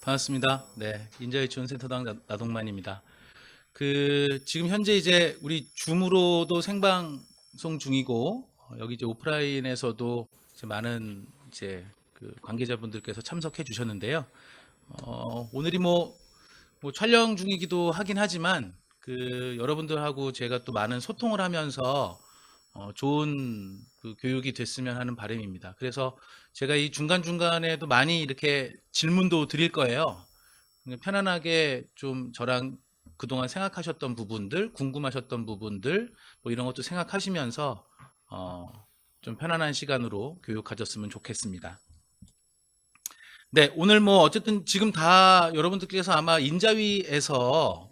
반갑습니다. 네, 인자이 지원센터장 나동만입니다. 지금 현재 이제 우리 줌으로도 생방송 중이고, 여기 이제 오프라인에서도 이제 많은 이제 관계자분들께서 참석해 주셨는데요. 오늘이 뭐 촬영 중이기도 하긴 하지만, 여러분들하고 제가 또 많은 소통을 하면서 좋은 교육이 됐으면 하는 바람입니다. 그래서 제가 이 중간중간에도 많이 이렇게 질문도 드릴 거예요. 그냥 편안하게 좀 저랑 그동안 생각하셨던 부분들, 궁금하셨던 부분들, 뭐 이런 것도 생각하시면서 좀 편안한 시간으로 교육 가졌으면 좋겠습니다. 네, 오늘 뭐 어쨌든 지금 다 여러분들께서 아마 인자위에서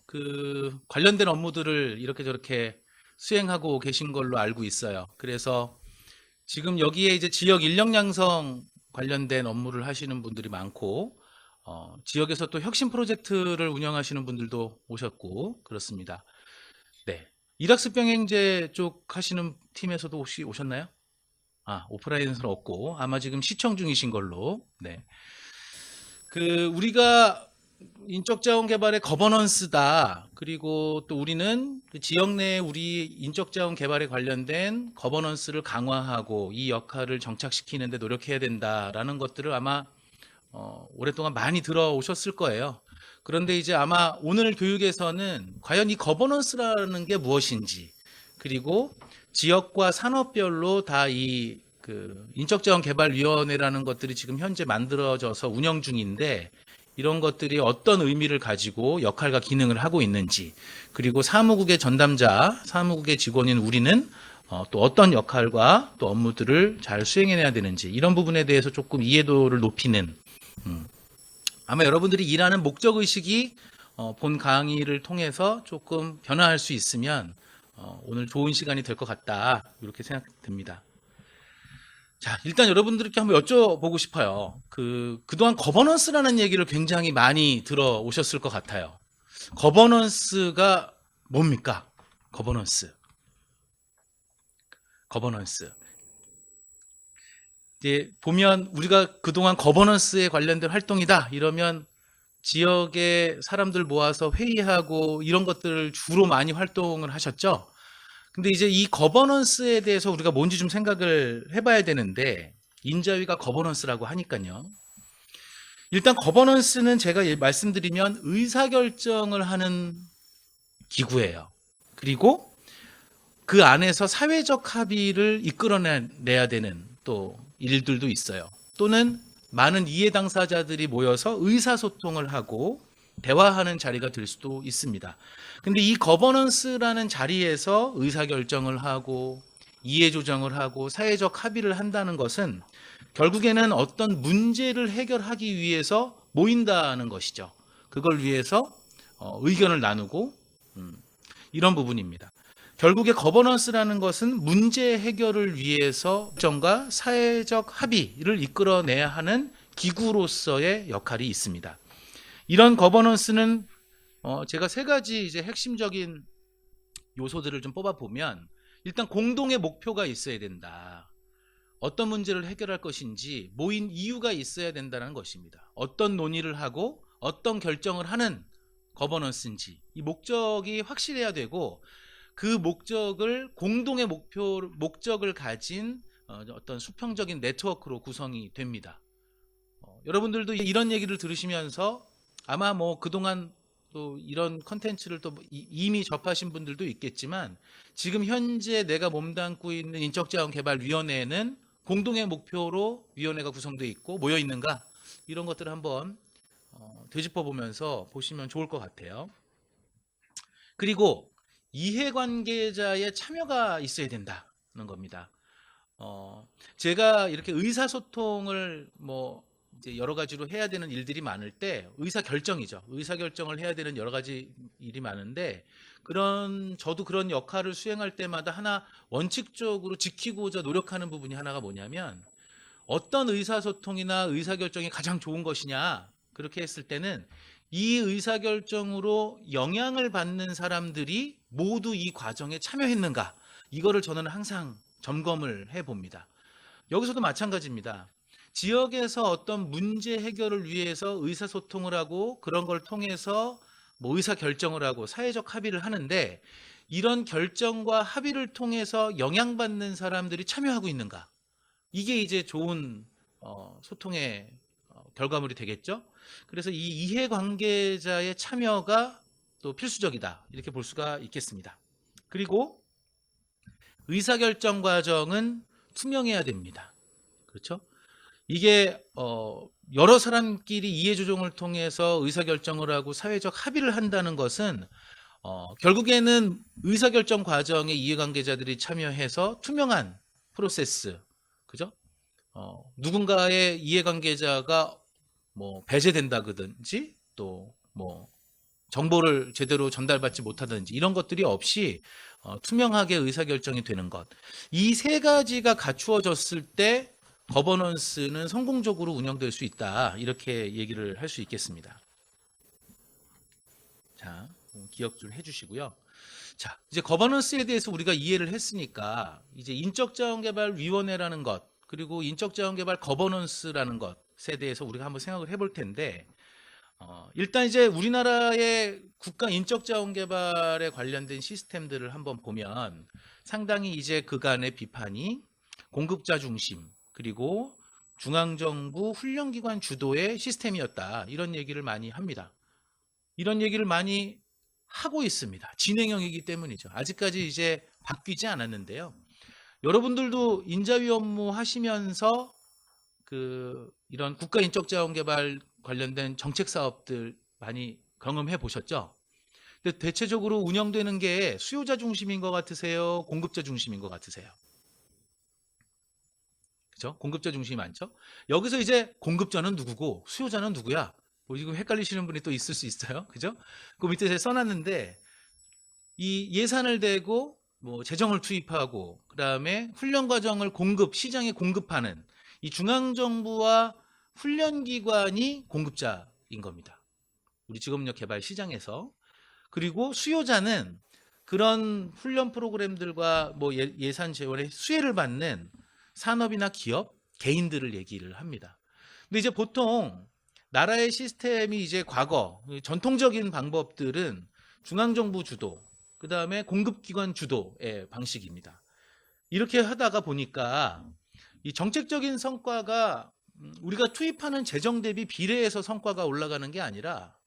관련된 업무들을 이렇게 저렇게 수행하고 계신 걸로 알고 있어요. 그래서 지금 여기에 이제 지역 인력 양성 관련된 업무를 하시는 분들이 많고, 지역에서 또 혁신 프로젝트를 운영하시는 분들도 오셨고, 그렇습니다. 네. 일학습병행제 쪽 하시는 팀에서도 혹시 오셨나요? 오프라인에서는 없고, 아마 지금 시청 중이신 걸로. 네. 우리가 인적자원 개발의 거버넌스다. 그리고 또 우리는 그 지역 내 우리 인적자원 개발에 관련된 거버넌스를 강화하고 이 역할을 정착시키는 데 노력해야 된다라는 것들을 아마 오랫동안 많이 들어오셨을 거예요. 그런데 이제 아마 오늘 교육에서는 과연 이 거버넌스라는 게 무엇인지, 그리고 지역과 산업별로 다 인적자원개발위원회라는 것들이 지금 현재 만들어져서 운영 중인데, 이런 것들이 어떤 의미를 가지고 역할과 기능을 하고 있는지, 그리고 사무국의 전담자, 사무국의 직원인 우리는 또 어떤 역할과 또 업무들을 잘 수행해내야 되는지, 이런 부분에 대해서 조금 이해도를 높이는, 아마 여러분들이 일하는 목적의식이 본 강의를 통해서 조금 변화할 수 있으면 오늘 좋은 시간이 될 것 같다, 이렇게 생각됩니다. 자, 일단 여러분들께 한번 여쭤보고 싶어요. 그동안 거버넌스라는 얘기를 굉장히 많이 들어오셨을 것 같아요. 거버넌스가 뭡니까? 거버넌스. 이제 보면 우리가 그동안 거버넌스에 관련된 활동이다 이러면 지역의 사람들 모아서 회의하고 이런 것들을 주로 많이 활동을 하셨죠. 근데 이제 이 거버넌스에 대해서 우리가 뭔지 좀 생각을 해봐야 되는데, 인자위가 거버넌스라고 하니까요. 일단 거버넌스는 제가 말씀드리면 의사결정을 하는 기구예요. 그리고 그 안에서 사회적 합의를 이끌어내야 되는 또 일들도 있어요. 또는 많은 이해 당사자들이 모여서 의사소통을 하고 대화하는 자리가 될 수도 있습니다. 근데 이 거버넌스라는 자리에서 의사결정을 하고 이해 조정을 하고 사회적 합의를 한다는 것은 결국에는 어떤 문제를 해결하기 위해서 모인다는 것이죠. 그걸 위해서 의견을 나누고 이런 부분입니다. 결국에 거버넌스라는 것은 문제 해결을 위해서 정과 사회적 합의를 이끌어내야 하는 기구로서의 역할이 있습니다. 이런 거버넌스는 제가 세 가지 이제 핵심적인 요소들을 좀 뽑아 보면, 일단 공동의 목표가 있어야 된다. 어떤 문제를 해결할 것인지 모인 이유가 있어야 된다는 것입니다. 어떤 논의를 하고 어떤 결정을 하는 거버넌스인지 이 목적이 확실해야 되고, 그 목적을 공동의 목적을 가진 어떤 수평적인 네트워크로 구성이 됩니다. 여러분들도 이런 얘기를 들으시면서 아마 뭐 그동안 또 이런 컨텐츠를 또 이미 접하신 분들도 있겠지만, 지금 현재 내가 몸담고 있는 인적자원개발위원회에는 공동의 목표로 위원회가 구성되어 있고 모여 있는가, 이런 것들을 한번 되짚어 보면서 보시면 좋을 것 같아요. 그리고 이해관계자의 참여가 있어야 된다는 겁니다. 제가 이렇게 의사소통을 이제 여러 가지로 해야 되는 일들이 많을 때, 의사결정이죠. 의사결정을 해야 되는 여러 가지 일이 많은데, 저도 그런 역할을 수행할 때마다 하나 원칙적으로 지키고자 노력하는 부분이 하나가 뭐냐면, 어떤 의사소통이나 의사결정이 가장 좋은 것이냐, 그렇게 했을 때는 이 의사결정으로 영향을 받는 사람들이 모두 이 과정에 참여했는가, 이거를 저는 항상 점검을 해봅니다. 여기서도 마찬가지입니다. 지역에서 어떤 문제 해결을 위해서 의사소통을 하고 그런 걸 통해서 뭐 의사 결정을 하고 사회적 합의를 하는데 이런 결정과 합의를 통해서 영향받는 사람들이 참여하고 있는가? 이게 이제 좋은 소통의 결과물이 되겠죠. 그래서 이 이해관계자의 참여가 또 필수적이다. 이렇게 볼 수가 있겠습니다. 그리고 의사결정 과정은 투명해야 됩니다. 그렇죠? 이게 여러 사람끼리 이해조정을 통해서 의사결정을 하고 사회적 합의를 한다는 것은 결국에는 의사결정 과정에 이해관계자들이 참여해서 투명한 프로세스, 그죠? 누군가의 이해관계자가 뭐 배제된다든지 또 뭐 정보를 제대로 전달받지 못하든지 이런 것들이 없이 투명하게 의사결정이 되는 것. 이 세 가지가 갖추어졌을 때 거버넌스는 성공적으로 운영될 수 있다. 이렇게 얘기를 할 수 있겠습니다. 자, 기억 좀 해주시고요. 자, 이제 거버넌스에 대해서 우리가 이해를 했으니까 이제 인적자원개발위원회라는 것 그리고 인적자원개발 거버넌스라는 것에 대해서 우리가 한번 생각을 해볼 텐데 일단 이제 우리나라의 국가 인적자원개발에 관련된 시스템들을 한번 보면 상당히 이제 그간의 비판이 공급자 중심 그리고 중앙정부 훈련기관 주도의 시스템이었다. 이런 얘기를 많이 합니다. 이런 얘기를 많이 하고 있습니다. 진행형이기 때문이죠. 아직까지 이제 바뀌지 않았는데요. 여러분들도 인자위 업무 하시면서 이런 국가 인적자원 개발 관련된 정책 사업들 많이 경험해 보셨죠? 근데 대체적으로 운영되는 게 수요자 중심인 것 같으세요? 공급자 중심인 것 같으세요? 그죠? 공급자 중심이 많죠? 여기서 이제 공급자는 누구고 수요자는 누구야? 뭐 지금 헷갈리시는 분이 또 있을 수 있어요. 그죠? 그 밑에 제가 써놨는데 이 예산을 대고 뭐 재정을 투입하고 그다음에 훈련 과정을 시장에 공급하는 이 중앙정부와 훈련기관이 공급자인 겁니다. 우리 직업력 개발 시장에서. 그리고 수요자는 그런 훈련 프로그램들과 뭐 예산 재원의 수혜를 받는 산업이나 기업, 개인들을 얘기를 합니다. 근데 이제 보통 나라의 시스템이 이제 과거 전통적인 방법들은 중앙정부 주도, 그 다음에 공급기관 주도의 방식입니다. 이렇게 하다가 보니까 이 정책적인 성과가 우리가 투입하는 재정 대비 비례해서 성과가 올라가는 게 아니라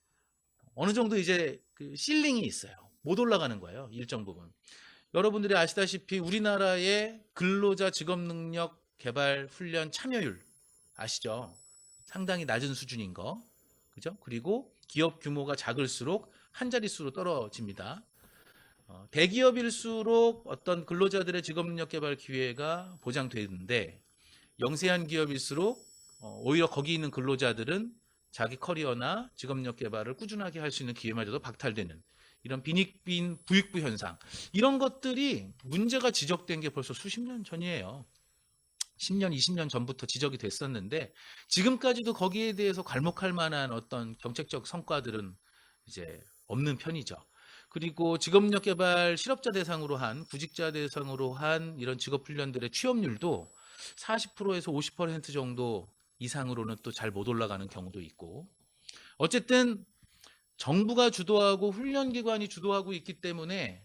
어느 정도 이제 그 실링이 있어요. 못 올라가는 거예요. 일정 부분. 여러분들이 아시다시피 우리나라의 근로자 직업 능력 개발 훈련 참여율 아시죠? 상당히 낮은 수준인 거. 그죠? 그리고 기업 규모가 작을수록 한 자릿수로 떨어집니다. 대기업일수록 어떤 근로자들의 직업 능력 개발 기회가 보장되는데 영세한 기업일수록 오히려 거기 있는 근로자들은 자기 커리어나 직업력 개발을 꾸준하게 할 수 있는 기회마저도 박탈되는 이런 빈익빈 부익부 현상 이런 것들이 문제가 지적된 게 벌써 수십 년 전이에요. 10년, 20년 전부터 지적이 됐었는데 지금까지도 거기에 대해서 괄목할 만한 어떤 정책적 성과들은 이제 없는 편이죠. 그리고 직업력 개발 실업자 대상으로 한 구직자 대상으로 한 이런 직업 훈련들의 취업률도 40%에서 50% 정도 이상으로는 또 잘 못 올라가는 경우도 있고 어쨌든 정부가 주도하고 훈련기관이 주도하고 있기 때문에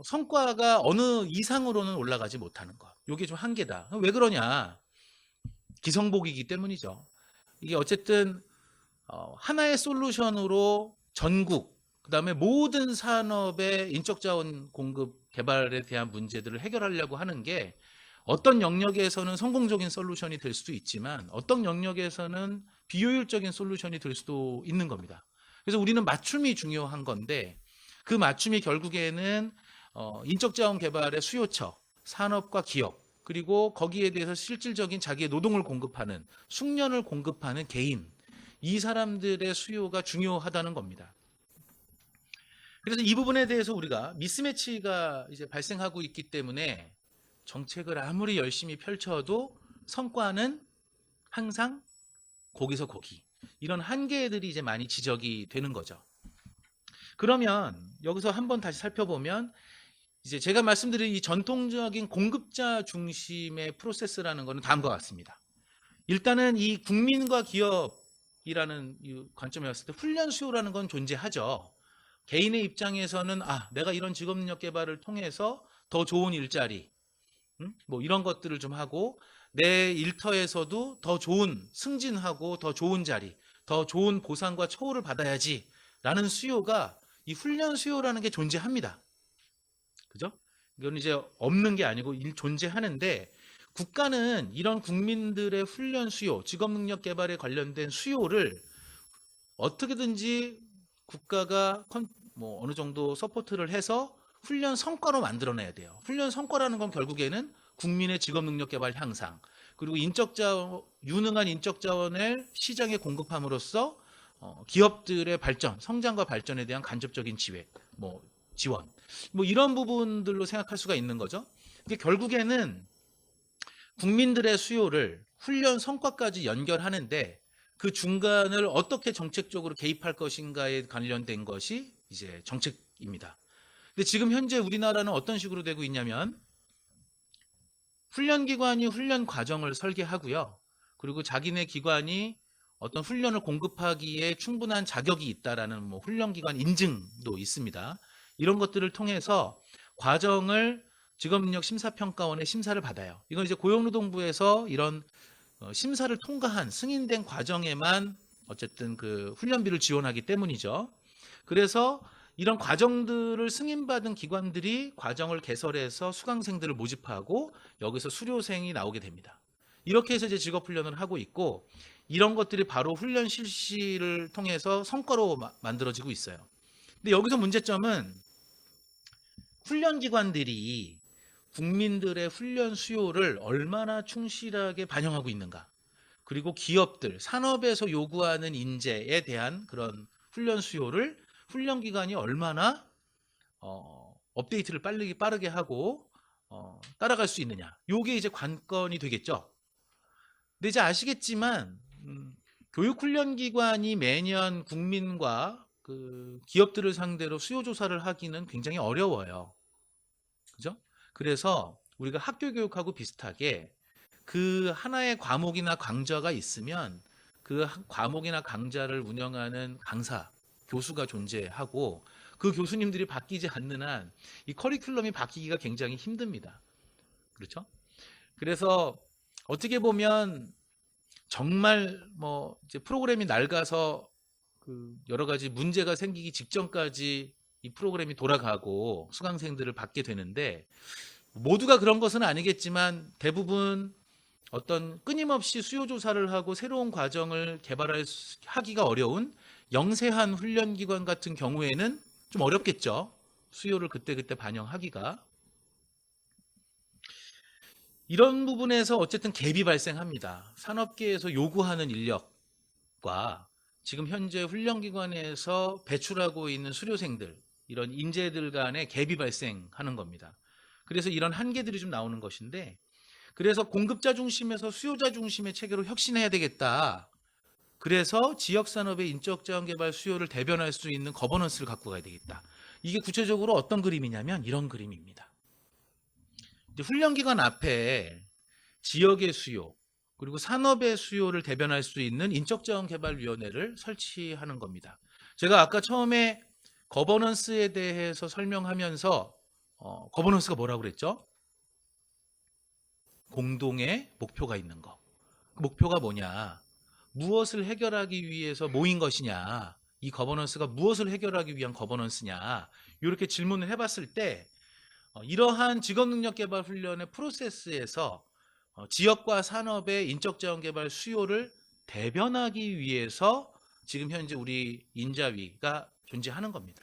성과가 어느 이상으로는 올라가지 못하는 것. 이게 좀 한계다. 왜 그러냐? 기성복이기 때문이죠. 이게 어쨌든 하나의 솔루션으로 전국 그다음에 모든 산업의 인적자원 공급 개발에 대한 문제들을 해결하려고 하는 게 어떤 영역에서는 성공적인 솔루션이 될 수도 있지만 어떤 영역에서는 비효율적인 솔루션이 될 수도 있는 겁니다. 그래서 우리는 맞춤이 중요한 건데 그 맞춤이 결국에는 인적자원 개발의 수요처, 산업과 기업 그리고 거기에 대해서 실질적인 자기의 노동을 공급하는 숙련을 공급하는 개인 이 사람들의 수요가 중요하다는 겁니다. 그래서 이 부분에 대해서 우리가 미스매치가 이제 발생하고 있기 때문에 정책을 아무리 열심히 펼쳐도 성과는 항상 거기서 거기. 이런 한계들이 이제 많이 지적이 되는 거죠. 그러면 여기서 한번 다시 살펴보면 이제 제가 말씀드린 이 전통적인 공급자 중심의 프로세스라는 것은 다음과 같습니다. 일단은 이 국민과 기업이라는 이 관점에 봤을 때 훈련 수요라는 건 존재하죠. 개인의 입장에서는 내가 이런 직업 능력 개발을 통해서 더 좋은 일자리, 뭐 이런 것들을 좀 하고 내 일터에서도 더 좋은 승진하고 더 좋은 자리, 더 좋은 보상과 처우를 받아야지라는 수요가 이 훈련 수요라는 게 존재합니다. 그죠? 이건 이제 없는 게 아니고 존재하는데 국가는 이런 국민들의 훈련 수요, 직업 능력 개발에 관련된 수요를 어떻게든지 국가가 뭐 어느 정도 서포트를 해서 훈련 성과로 만들어내야 돼요. 훈련 성과라는 건 결국에는 국민의 직업 능력 개발 향상, 그리고 유능한 인적 자원을 시장에 공급함으로써 기업들의 발전, 성장과 발전에 대한 간접적인 지원, 뭐 이런 부분들로 생각할 수가 있는 거죠. 이게 결국에는 국민들의 수요를 훈련 성과까지 연결하는데 그 중간을 어떻게 정책적으로 개입할 것인가에 관련된 것이 이제 정책입니다. 근데 지금 현재 우리나라는 어떤 식으로 되고 있냐면 훈련기관이 훈련 과정을 설계하고요. 그리고 자기네 기관이 어떤 훈련을 공급하기에 충분한 자격이 있다라는 뭐 훈련기관 인증도 있습니다. 이런 것들을 통해서 과정을 직업능력심사평가원의 심사를 받아요. 이건 이제 고용노동부에서 이런 심사를 통과한 승인된 과정에만 어쨌든 그 훈련비를 지원하기 때문이죠. 그래서 이런 과정들을 승인받은 기관들이 과정을 개설해서 수강생들을 모집하고 여기서 수료생이 나오게 됩니다. 이렇게 해서 이제 직업훈련을 하고 있고 이런 것들이 바로 훈련 실시를 통해서 성과로 만들어지고 있어요. 근데 여기서 문제점은 훈련기관들이 국민들의 훈련 수요를 얼마나 충실하게 반영하고 있는가. 그리고 기업들, 산업에서 요구하는 인재에 대한 그런 훈련 수요를 훈련기관이 얼마나 업데이트를 빠르게 하고 따라갈 수 있느냐. 요게 이제 관건이 되겠죠. 근데 이제 아시겠지만 교육훈련기관이 매년 국민과 그 기업들을 상대로 수요 조사를 하기는 굉장히 어려워요. 그죠? 그래서 우리가 학교 교육하고 비슷하게 그 하나의 과목이나 강좌가 있으면 그 과목이나 강좌를 운영하는 강사, 교수가 존재하고 그 교수님들이 바뀌지 않는 한 이 커리큘럼이 바뀌기가 굉장히 힘듭니다. 그렇죠? 그래서 어떻게 보면 정말 뭐 이제 프로그램이 낡아서 그 여러 가지 문제가 생기기 직전까지 이 프로그램이 돌아가고 수강생들을 받게 되는데 모두가 그런 것은 아니겠지만 대부분 어떤 끊임없이 수요 조사를 하고 새로운 과정을 하기가 어려운 영세한 훈련기관 같은 경우에는 좀 어렵겠죠. 수요를 그때그때 반영하기가. 이런 부분에서 어쨌든 갭이 발생합니다. 산업계에서 요구하는 인력과 지금 현재 훈련기관에서 배출하고 있는 수료생들, 이런 인재들 간의 갭이 발생하는 겁니다. 그래서 이런 한계들이 좀 나오는 것인데, 그래서 공급자 중심에서 수요자 중심의 체계로 혁신해야 되겠다. 그래서 지역산업의 인적자원 개발 수요를 대변할 수 있는 거버넌스를 갖고 가야 되겠다. 이게 구체적으로 어떤 그림이냐면 이런 그림입니다. 이제 훈련기관 앞에 지역의 수요, 그리고 산업의 수요를 대변할 수 있는 인적자원개발위원회를 설치하는 겁니다. 제가 아까 처음에 거버넌스에 대해서 설명하면서 거버넌스가 뭐라고 그랬죠? 공동의 목표가 있는 거. 그 목표가 뭐냐? 무엇을 해결하기 위해서 모인 것이냐? 이 거버넌스가 무엇을 해결하기 위한 거버넌스냐? 이렇게 질문을 해봤을 때 이러한 직업능력개발 훈련의 프로세스에서 지역과 산업의 인적자원 개발 수요를 대변하기 위해서 지금 현재 우리 인자위가 존재하는 겁니다.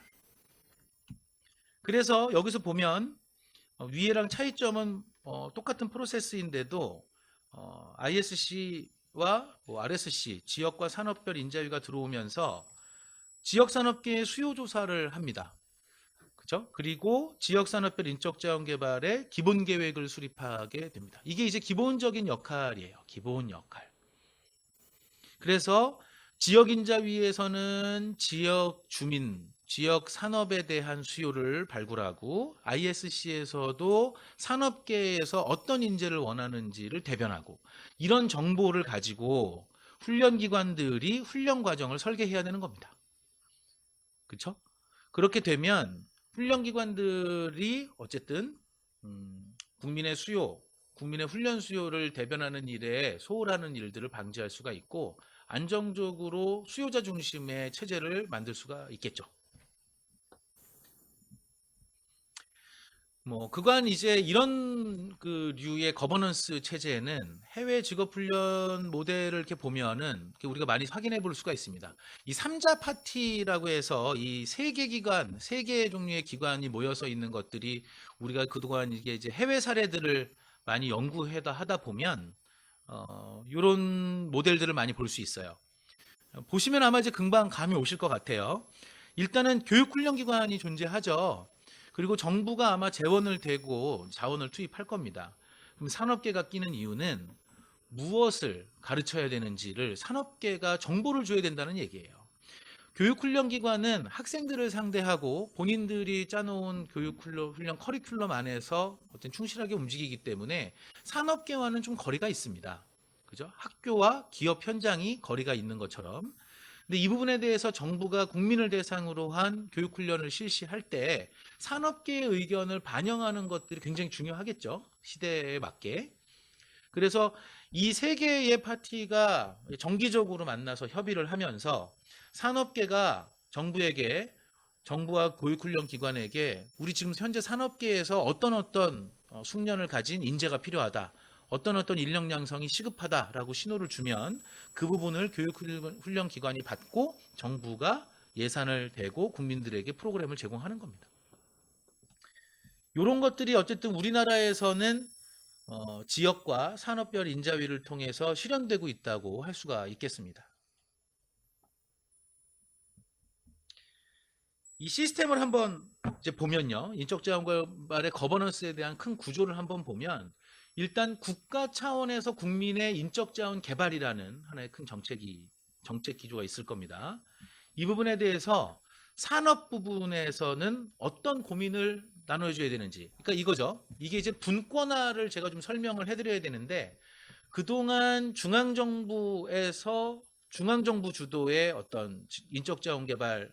그래서 여기서 보면 위에랑 차이점은 똑같은 프로세스인데도 ISC와 RSC, 지역과 산업별 인자위가 들어오면서 지역산업계의 수요 조사를 합니다. 그죠? 그리고 지역산업별 인적자원 개발의 기본 계획을 수립하게 됩니다. 이게 이제 기본적인 역할이에요. 기본 역할. 그래서 지역인자위에서는 지역 주민, 지역 산업에 대한 수요를 발굴하고 ISC에서도 산업계에서 어떤 인재를 원하는지를 대변하고 이런 정보를 가지고 훈련기관들이 훈련 과정을 설계해야 되는 겁니다. 그렇죠? 그렇게 되면 훈련기관들이 어쨌든 국민의 수요, 국민의 훈련 수요를 대변하는 일에 소홀하는 일들을 방지할 수가 있고 안정적으로 수요자 중심의 체제를 만들 수가 있겠죠. 그간 이제 이런 그 류의 거버넌스 체제에는 해외 직업 훈련 모델을 이렇게 보면은 이렇게 우리가 많이 확인해 볼 수가 있습니다. 이 삼자 파티라고 해서 이 세 개 기관, 세 개 종류의 기관이 모여서 있는 것들이 우리가 그동안 이게 이제 해외 사례들을 많이 연구하다 하다 보면 요런 모델들을 많이 볼 수 있어요. 보시면 아마 이제 금방 감이 오실 것 같아요. 일단은 교육훈련기관이 존재하죠. 그리고 정부가 아마 재원을 대고 자원을 투입할 겁니다. 그럼 산업계가 끼는 이유는 무엇을 가르쳐야 되는지를 산업계가 정보를 줘야 된다는 얘기예요. 교육훈련기관은 학생들을 상대하고 본인들이 짜놓은 교육훈련 커리큘럼 안에서 어떤 충실하게 움직이기 때문에 산업계와는 좀 거리가 있습니다. 그죠? 학교와 기업 현장이 거리가 있는 것처럼. 근데 이 부분에 대해서 정부가 국민을 대상으로 한 교육훈련을 실시할 때 산업계의 의견을 반영하는 것들이 굉장히 중요하겠죠. 시대에 맞게. 그래서 이 세 개의 파티가 정기적으로 만나서 협의를 하면서 산업계가 정부에게 정부와 교육훈련 기관에게 우리 지금 현재 산업계에서 어떤 숙련을 가진 인재가 필요하다. 어떤 인력 양성이 시급하다라고 신호를 주면 그 부분을 교육훈련 기관이 받고 정부가 예산을 대고 국민들에게 프로그램을 제공하는 겁니다. 이런 것들이 어쨌든 우리나라에서는 지역과 산업별 인자위를 통해서 실현되고 있다고 할 수가 있겠습니다. 이 시스템을 한번 이제 보면요. 인적자원개발의 거버넌스에 대한 큰 구조를 한번 보면 일단 국가 차원에서 국민의 인적자원 개발이라는 하나의 큰 정책 기조가 있을 겁니다. 이 부분에 대해서 산업 부분에서는 어떤 고민을 나눠줘야 되는지. 그러니까 이거죠. 이게 이제 분권화를 제가 좀 설명을 해드려야 되는데 그동안 중앙정부 주도의 어떤 인적자원 개발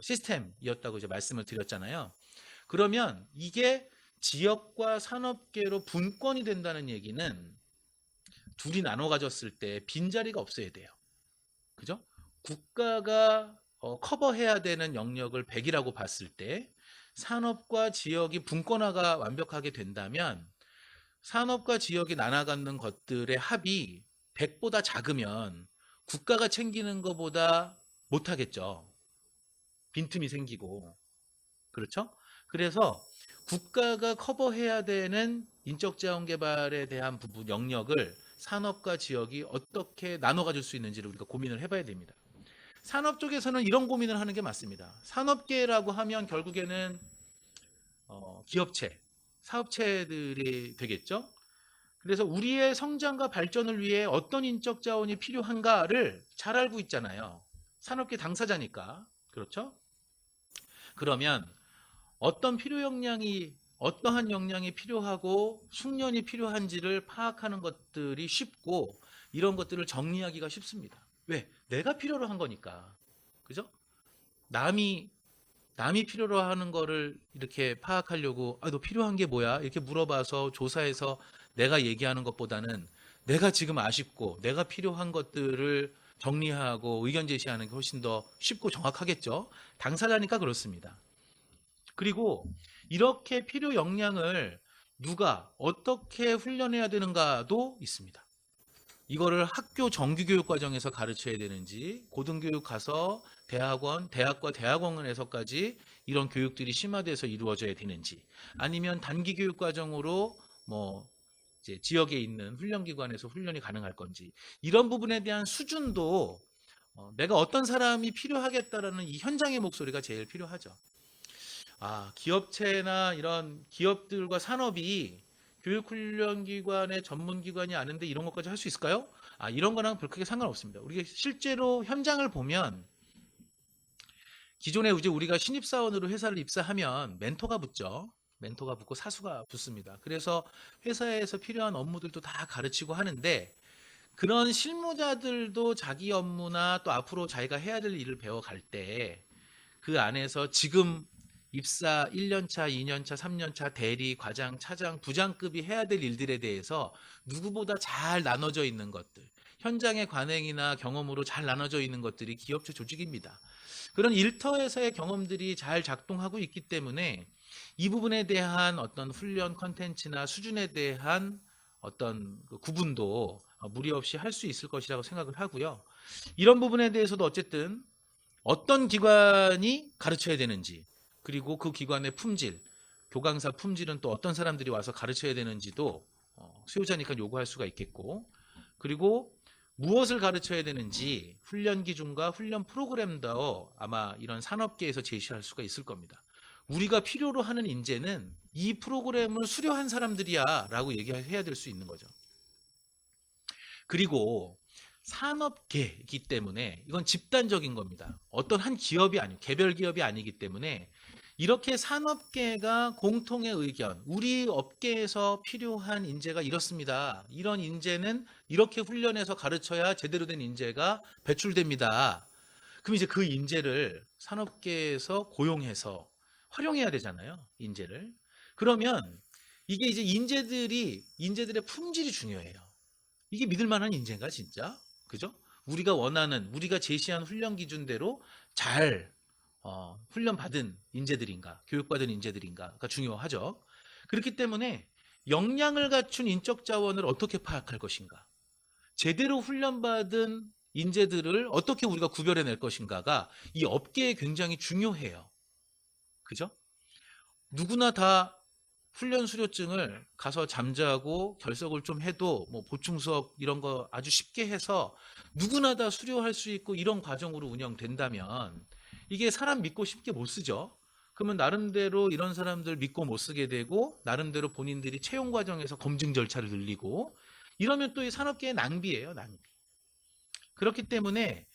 시스템이었다고 이제 말씀을 드렸잖아요. 그러면 이게 지역과 산업계로 분권이 된다는 얘기는 둘이 나눠 가졌을 때 빈자리가 없어야 돼요. 그죠? 국가가 커버해야 되는 영역을 100이라고 봤을 때 산업과 지역이 분권화가 완벽하게 된다면 산업과 지역이 나눠 갖는 것들의 합이 100보다 작으면 국가가 챙기는 것보다 못하겠죠. 빈틈이 생기고. 그렇죠? 그래서 국가가 커버해야 되는 인적자원 개발에 대한 부분 영역을 산업과 지역이 어떻게 나눠 가질 수 있는지를 우리가 고민을 해봐야 됩니다. 산업 쪽에서는 이런 고민을 하는 게 맞습니다. 산업계라고 하면 결국에는 기업체, 사업체들이 되겠죠. 그래서 우리의 성장과 발전을 위해 어떤 인적 자원이 필요한가를 잘 알고 있잖아요. 산업계 당사자니까. 그렇죠? 그러면 어떠한 역량이 필요하고 숙련이 필요한지를 파악하는 것들이 쉽고 이런 것들을 정리하기가 쉽습니다. 왜? 내가 필요로 한 거니까. 그죠? 남이 필요로 하는 거를 이렇게 파악하려고 너 필요한 게 뭐야? 이렇게 물어봐서 조사해서 내가 얘기하는 것보다는 내가 지금 아쉽고 내가 필요한 것들을 정리하고 의견 제시하는 게 훨씬 더 쉽고 정확하겠죠. 당사자니까 그렇습니다. 그리고 이렇게 필요 역량을 누가 어떻게 훈련해야 되는가도 있습니다. 이거를 학교 정규교육 과정에서 가르쳐야 되는지 고등교육 가서 대학과 대학원에서까지 이런 교육들이 심화돼서 이루어져야 되는지 아니면 단기 교육 과정으로 뭐 이제 지역에 있는 훈련기관에서 훈련이 가능할 건지 이런 부분에 대한 수준도 내가 어떤 사람이 필요하겠다라는 이 현장의 목소리가 제일 필요하죠. 기업체나 이런 기업들과 산업이 교육훈련기관의 전문기관이 아닌데 이런 것까지 할 수 있을까요? 이런 거랑 별 크게 상관없습니다. 우리가 실제로 현장을 보면 기존에 이제 우리가 신입사원으로 회사를 입사하면 멘토가 붙죠. 멘토가 붙고 사수가 붙습니다. 그래서 회사에서 필요한 업무들도 다 가르치고 하는데 그런 실무자들도 자기 업무나 또 앞으로 자기가 해야 될 일을 배워갈 때 그 안에서 지금 입사 1년차, 2년차, 3년차 대리, 과장, 차장, 부장급이 해야 될 일들에 대해서 누구보다 잘 나눠져 있는 것들, 현장의 관행이나 경험으로 잘 나눠져 있는 것들이 기업체 조직입니다. 그런 일터에서의 경험들이 잘 작동하고 있기 때문에 이 부분에 대한 어떤 훈련 컨텐츠나 수준에 대한 어떤 그 구분도 무리 없이 할 수 있을 것이라고 생각을 하고요. 이런 부분에 대해서도 어쨌든 어떤 기관이 가르쳐야 되는지, 그리고 그 기관의 품질, 교강사 품질은 또 어떤 사람들이 와서 가르쳐야 되는지도 수요자니까 요구할 수가 있겠고, 그리고 무엇을 가르쳐야 되는지 훈련 기준과 훈련 프로그램도 아마 이런 산업계에서 제시할 수가 있을 겁니다. 우리가 필요로 하는 인재는 이 프로그램을 수료한 사람들이야 라고 얘기해야 될 수 있는 거죠. 그리고 산업계이기 때문에 이건 집단적인 겁니다. 어떤 한 기업이 아니고 개별 기업이 아니기 때문에 이렇게 산업계가 공통의 의견, 우리 업계에서 필요한 인재가 이렇습니다. 이런 인재는 이렇게 훈련해서 가르쳐야 제대로 된 인재가 배출됩니다. 그럼 이제 그 인재를 산업계에서 고용해서 활용해야 되잖아요. 인재를. 그러면 이게 이제 인재들의 품질이 중요해요. 이게 믿을 만한 인재인가 진짜? 그죠? 우리가 원하는, 우리가 제시한 훈련 기준대로 잘 훈련받은 인재들인가, 교육받은 인재들인가가 중요하죠. 그렇기 때문에 역량을 갖춘 인적 자원을 어떻게 파악할 것인가, 제대로 훈련받은 인재들을 어떻게 우리가 구별해낼 것인가가 이 업계에 굉장히 중요해요. 그죠? 누구나 다 훈련 수료증을 가서 잠자고 결석을 좀 해도 뭐 보충 수업 이런 거 아주 쉽게 해서 누구나 다 수료할 수 있고 이런 과정으로 운영된다면 이게 사람 믿고 쉽게 못 쓰죠. 그러면 나름대로 이런 사람들 믿고 못 쓰게 되고 나름대로 본인들이 채용 과정에서 검증 절차를 늘리고 이러면 또 이 산업계의 낭비예요, 낭비. 그렇기 때문에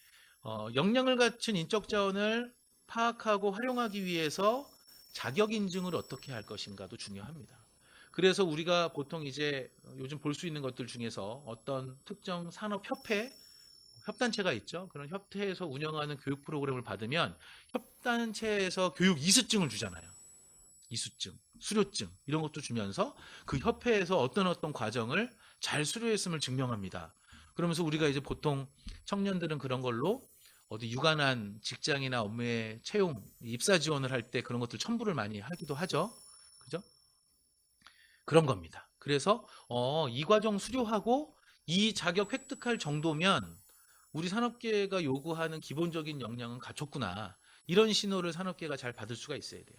역량을 갖춘 인적 자원을 파악하고 활용하기 위해서 자격 인증을 어떻게 할 것인가도 중요합니다. 그래서 우리가 보통 이제 요즘 볼 수 있는 것들 중에서 어떤 특정 산업협회, 협단체가 있죠. 그런 협회에서 운영하는 교육 프로그램을 받으면 협단체에서 교육 이수증을 주잖아요. 이수증, 수료증 이런 것도 주면서 그 협회에서 어떤 과정을 잘 수료했음을 증명합니다. 그러면서 우리가 이제 보통 청년들은 그런 걸로 어디 유관한 직장이나 업무에 채용, 입사 지원을 할 때 그런 것들 첨부를 많이 하기도 하죠. 그죠? 그런 겁니다. 그래서 이 과정 수료하고 이 자격 획득할 정도면 우리 산업계가 요구하는 기본적인 역량은 갖췄구나. 이런 신호를 산업계가 잘 받을 수가 있어야 돼요.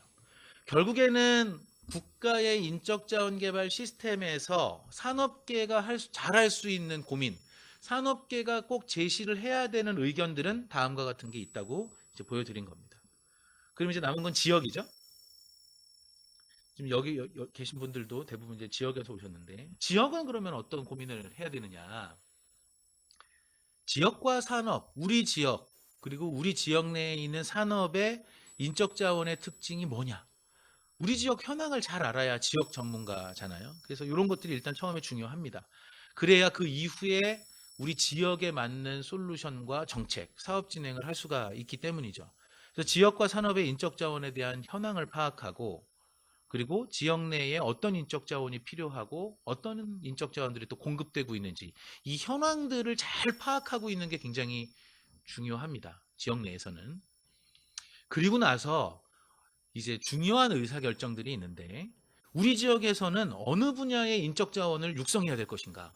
결국에는 국가의 인적자원 개발 시스템에서 산업계가 잘할 수 있는 고민, 산업계가 꼭 제시를 해야 되는 의견들은 다음과 같은 게 있다고 이제 보여드린 겁니다. 그럼 이제 남은 건 지역이죠. 지금 여기 계신 분들도 대부분 이제 지역에서 오셨는데, 지역은 그러면 어떤 고민을 해야 되느냐? 지역과 산업, 우리 지역, 그리고 우리 지역 내에 있는 산업의 인적 자원의 특징이 뭐냐? 우리 지역 현황을 잘 알아야 지역 전문가잖아요. 그래서 이런 것들이 일단 처음에 중요합니다. 그래야 그 이후에 우리 지역에 맞는 솔루션과 정책, 사업 진행을 할 수가 있기 때문이죠. 그래서 지역과 산업의 인적 자원에 대한 현황을 파악하고 그리고 지역 내에 어떤 인적 자원이 필요하고 어떤 인적 자원들이 또 공급되고 있는지 이 현황들을 잘 파악하고 있는 게 굉장히 중요합니다. 지역 내에서는. 그리고 나서 이제 중요한 의사결정들이 있는데 우리 지역에서는 어느 분야의 인적 자원을 육성해야 될 것인가?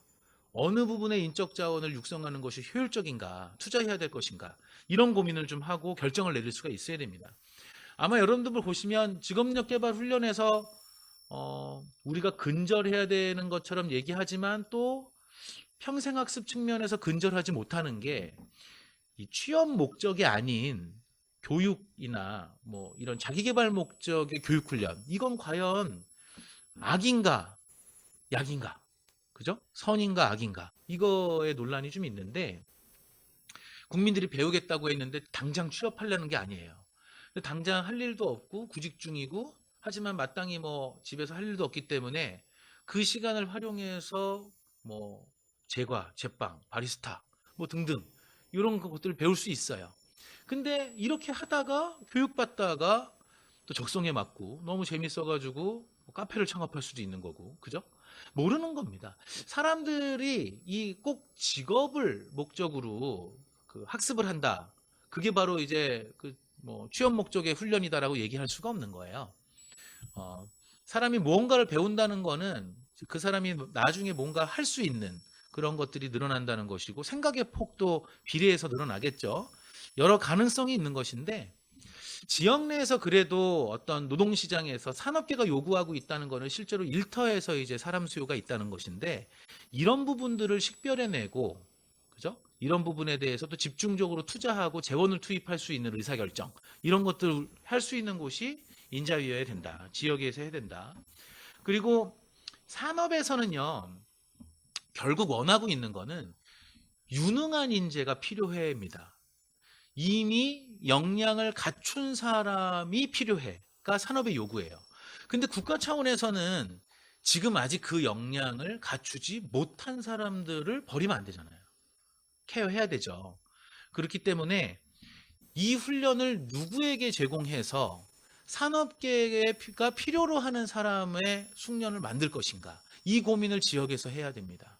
어느 부분의 인적 자원을 육성하는 것이 효율적인가? 투자해야 될 것인가? 이런 고민을 좀 하고 결정을 내릴 수가 있어야 됩니다. 아마 여러분들 보시면 직업력 개발 훈련에서 우리가 근절해야 되는 것처럼 얘기하지만 또 평생학습 측면에서 근절하지 못하는 게 이 취업 목적이 아닌 교육이나 뭐 이런 자기개발 목적의 교육 훈련 이건 과연 악인가 약인가 그죠? 선인가 악인가 이거에 논란이 좀 있는데 국민들이 배우겠다고 했는데 당장 취업하려는 게 아니에요. 근데 당장 할 일도 없고 구직 중이고 하지만 마땅히 뭐 집에서 할 일도 없기 때문에 그 시간을 활용해서 뭐 제과, 제빵, 바리스타 뭐 등등 이런 것들을 배울 수 있어요. 근데 이렇게 하다가 교육받다가 또 적성에 맞고 너무 재밌어가지고 뭐 카페를 창업할 수도 있는 거고, 그죠? 모르는 겁니다. 사람들이 이 꼭 직업을 목적으로 그 학습을 한다. 그게 바로 이제 그 뭐 취업 목적의 훈련이다라고 얘기할 수가 없는 거예요. 어, 사람이 무언가를 배운다는 거는 그 사람이 나중에 뭔가 할 수 있는 그런 것들이 늘어난다는 것이고 생각의 폭도 비례해서 늘어나겠죠. 여러 가능성이 있는 것인데 지역 내에서 그래도 어떤 노동시장에서 산업계가 요구하고 있다는 것은 실제로 일터에서 이제 사람 수요가 있다는 것인데 이런 부분들을 식별해내고 그죠? 이런 부분에 대해서도 집중적으로 투자하고 재원을 투입할 수 있는 의사결정 이런 것들을 할 수 있는 곳이 인자위여야 된다. 지역에서 해야 된다. 그리고 산업에서는요. 결국 원하고 있는 거는 유능한 인재가 필요해입니다. 이미 역량을 갖춘 사람이 필요해가 산업의 요구예요. 근데 국가 차원에서는 지금 아직 그 역량을 갖추지 못한 사람들을 버리면 안 되잖아요. 케어해야 되죠. 그렇기 때문에 이 훈련을 누구에게 제공해서 산업계가 필요로 하는 사람의 숙련을 만들 것인가. 이 고민을 지역에서 해야 됩니다.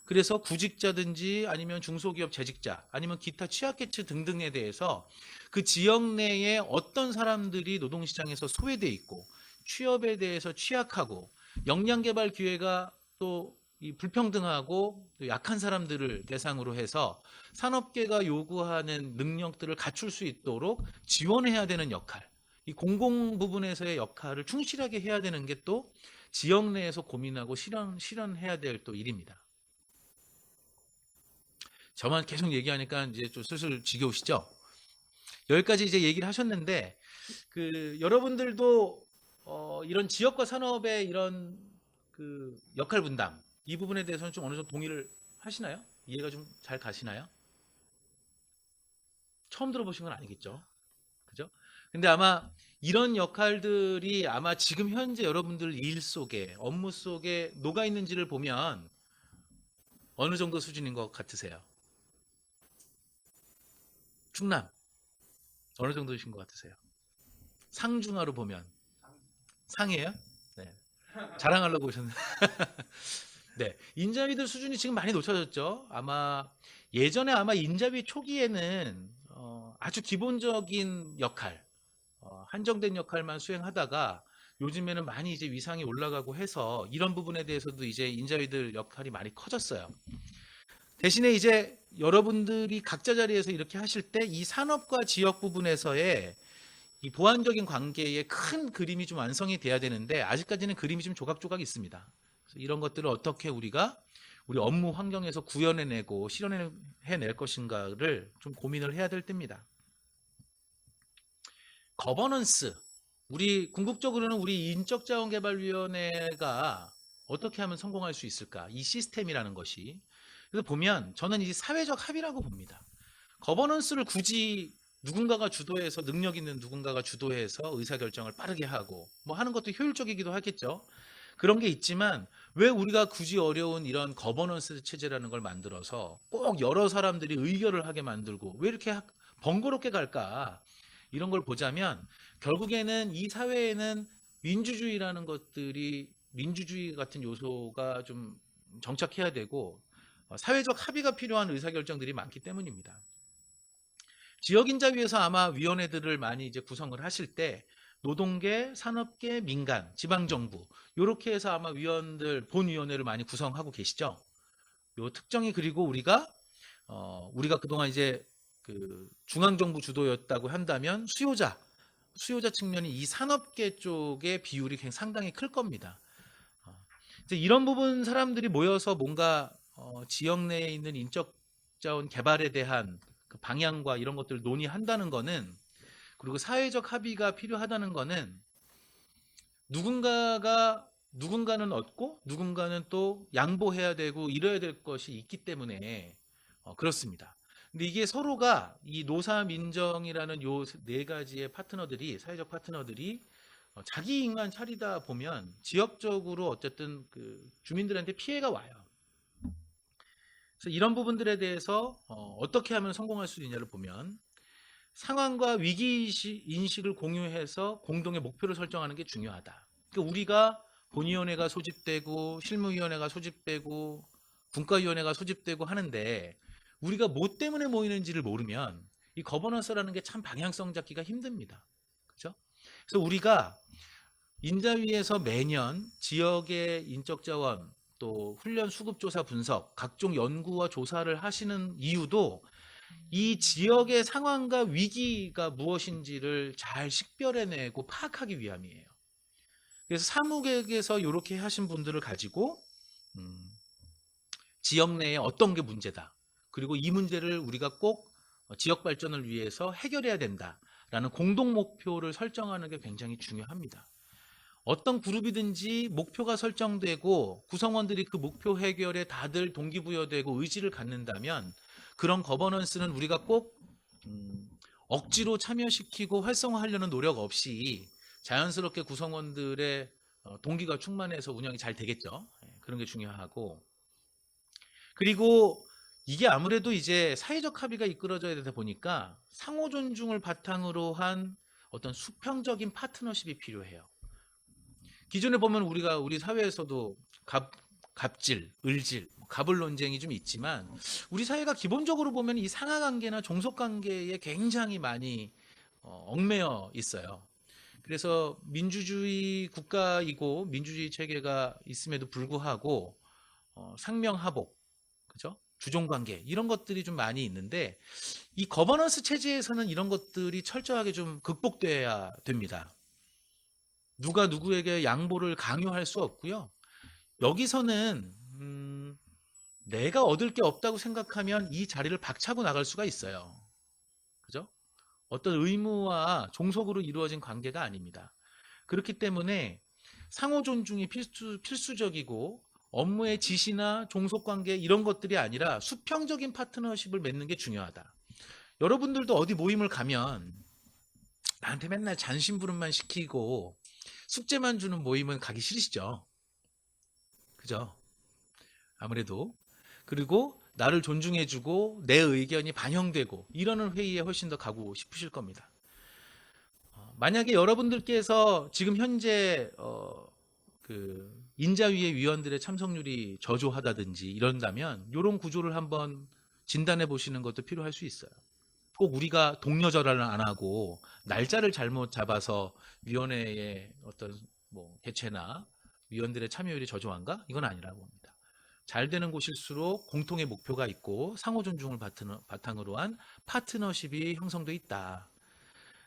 그래서 구직자든지 아니면 중소기업 재직자 아니면 기타 취약계층 등등에 대해서 그 지역 내에 어떤 사람들이 노동시장에서 소외돼 있고 취업에 대해서 취약하고 역량개발 기회가 또 이 불평등하고 또 약한 사람들을 대상으로 해서 산업계가 요구하는 능력들을 갖출 수 있도록 지원해야 되는 역할, 이 공공 부분에서의 역할을 충실하게 해야 되는 게 또 지역 내에서 고민하고 실현해야 될 또 일입니다. 저만 계속 얘기하니까 이제 좀 슬슬 지겨우시죠? 여기까지 이제 얘기를 하셨는데, 그, 여러분들도, 이런 지역과 산업의 이런 그 역할 분담, 이 부분에 대해서는 좀 어느 정도 동의를 하시나요? 이해가 좀 잘 가시나요? 처음 들어보신 건 아니겠죠? 그죠? 근데 아마 이런 역할들이 아마 지금 현재 여러분들 일 속에, 업무 속에 녹아 있는지를 보면 어느 정도 수준인 것 같으세요? 충남, 어느 정도이신 것 같으세요? 상중하로 보면. 상이에요? 네. 자랑하려고 오셨는데. 네. 인자위들 수준이 지금 많이 높아졌죠. 아마 예전에 아마 인자위 초기에는 아주 기본적인 역할, 한정된 역할만 수행하다가 요즘에는 많이 이제 위상이 올라가고 해서 이런 부분에 대해서도 이제 인자위들 역할이 많이 커졌어요. 대신에 이제 여러분들이 각자 자리에서 이렇게 하실 때 이 산업과 지역 부분에서의 이 보완적인 관계의 큰 그림이 좀 완성이 돼야 되는데 아직까지는 그림이 좀 조각조각 있습니다. 그래서 이런 것들을 어떻게 우리가 우리 업무 환경에서 구현해내고 실현해낼 것인가를 좀 고민을 해야 될 때입니다. 거버넌스. 우리 궁극적으로는 우리 인적자원개발위원회가 어떻게 하면 성공할 수 있을까? 이 시스템이라는 것이. 그래서 보면 저는 이 사회적 합의라고 봅니다. 거버넌스를 굳이 누군가가 주도해서 능력 있는 누군가가 주도해서 의사결정을 빠르게 하고 뭐 하는 것도 효율적이기도 하겠죠. 그런 게 있지만 왜 우리가 굳이 어려운 이런 거버넌스 체제라는 걸 만들어서 꼭 여러 사람들이 의결을 하게 만들고 왜 이렇게 번거롭게 갈까? 이런 걸 보자면 결국에는 이 사회에는 민주주의라는 것들이 민주주의 같은 요소가 좀 정착해야 되고 사회적 합의가 필요한 의사결정들이 많기 때문입니다. 지역인자위에서 아마 위원회들을 많이 이제 구성을 하실 때 노동계, 산업계, 민간, 지방정부 이렇게 해서 아마 위원들 본위원회를 많이 구성하고 계시죠. 요 특정이 그리고 우리가 그동안 이제 그 중앙정부 주도였다고 한다면 수요자 측면이 이 산업계 쪽의 비율이 굉장히 상당히 클 겁니다. 이제 이런 부분 사람들이 모여서 뭔가 지역 내에 있는 인적 자원 개발에 대한 그 방향과 이런 것들을 논의한다는 거는 그리고 사회적 합의가 필요하다는 거는 누군가는 얻고 누군가는 또 양보해야 되고 이뤄야 될 것이 있기 때문에 그렇습니다. 근데 이게 서로가 이 노사민정이라는 요 네 가지의 파트너들이, 사회적 파트너들이 자기 이익만 차리다 보면 지역적으로 어쨌든 그 주민들한테 피해가 와요. 그래서 이런 부분들에 대해서 어떻게 하면 성공할 수 있냐를 보면 상황과 위기 인식을 공유해서 공동의 목표를 설정하는 게 중요하다. 그러니까 우리가 본위원회가 소집되고 실무위원회가 소집되고 분과위원회가 소집되고 하는데 우리가 뭐 때문에 모이는지를 모르면 이 거버넌스라는 게 참 방향성 잡기가 힘듭니다. 그렇죠? 그래서 우리가 인자위에서 매년 지역의 인적 자원 또 훈련 수급 조사 분석 각종 연구와 조사를 하시는 이유도 이 지역의 상황과 위기가 무엇인지를 잘 식별해내고 파악하기 위함이에요. 그래서 사무국에서 이렇게 하신 분들을 가지고 음, 지역 내에 어떤 게 문제다. 그리고 이 문제를 우리가 꼭 지역 발전을 위해서 해결해야 된다라는 공동 목표를 설정하는 게 굉장히 중요합니다. 어떤 그룹이든지 목표가 설정되고 구성원들이 그 목표 해결에 다들 동기부여되고 의지를 갖는다면 그런 거버넌스는 우리가 꼭 억지로 참여시키고 활성화하려는 노력 없이 자연스럽게 구성원들의 동기가 충만해서 운영이 잘 되겠죠. 그런 게 중요하고, 그리고 이게 아무래도 이제 사회적 합의가 이끌어져야 되다 보니까 상호 존중을 바탕으로 한 어떤 수평적인 파트너십이 필요해요. 기존에 보면 우리 사회에서도 갑질, 을질, 갑을 논쟁이 좀 있지만 우리 사회가 기본적으로 보면 이 상하 관계나 종속 관계에 굉장히 많이 얽매여 있어요. 그래서 민주주의 국가이고 민주주의 체계가 있음에도 불구하고 상명하복, 그죠? 주종관계 이런 것들이 좀 많이 있는데 이 거버넌스 체제에서는 이런 것들이 철저하게 좀 극복돼야 됩니다. 누가 누구에게 양보를 강요할 수 없고요. 여기서는 내가 얻을 게 없다고 생각하면 이 자리를 박차고 나갈 수가 있어요. 그죠? 어떤 의무와 종속으로 이루어진 관계가 아닙니다. 그렇기 때문에 상호 존중이 필수적이고 업무의 지시나 종속 관계 이런 것들이 아니라 수평적인 파트너십을 맺는 게 중요하다. 여러분들도 어디 모임을 가면 나한테 맨날 잔심부름만 시키고 숙제만 주는 모임은 가기 싫으시죠? 그죠? 아무래도. 그리고 나를 존중해주고 내 의견이 반영되고 이러는 회의에 훨씬 더 가고 싶으실 겁니다. 만약에 여러분들께서 지금 현재 그 인자위의 위원들의 참석률이 저조하다든지 이런다면 이런 구조를 한번 진단해 보시는 것도 필요할 수 있어요. 꼭 우리가 동료절하를 안 하고 날짜를 잘못 잡아서 위원회의 어떤 뭐 개최나 위원들의 참여율이 저조한가? 이건 아니라고 봅니다. 잘 되는 곳일수록 공통의 목표가 있고 상호 존중을 바탕으로 한 파트너십이 형성돼 있다.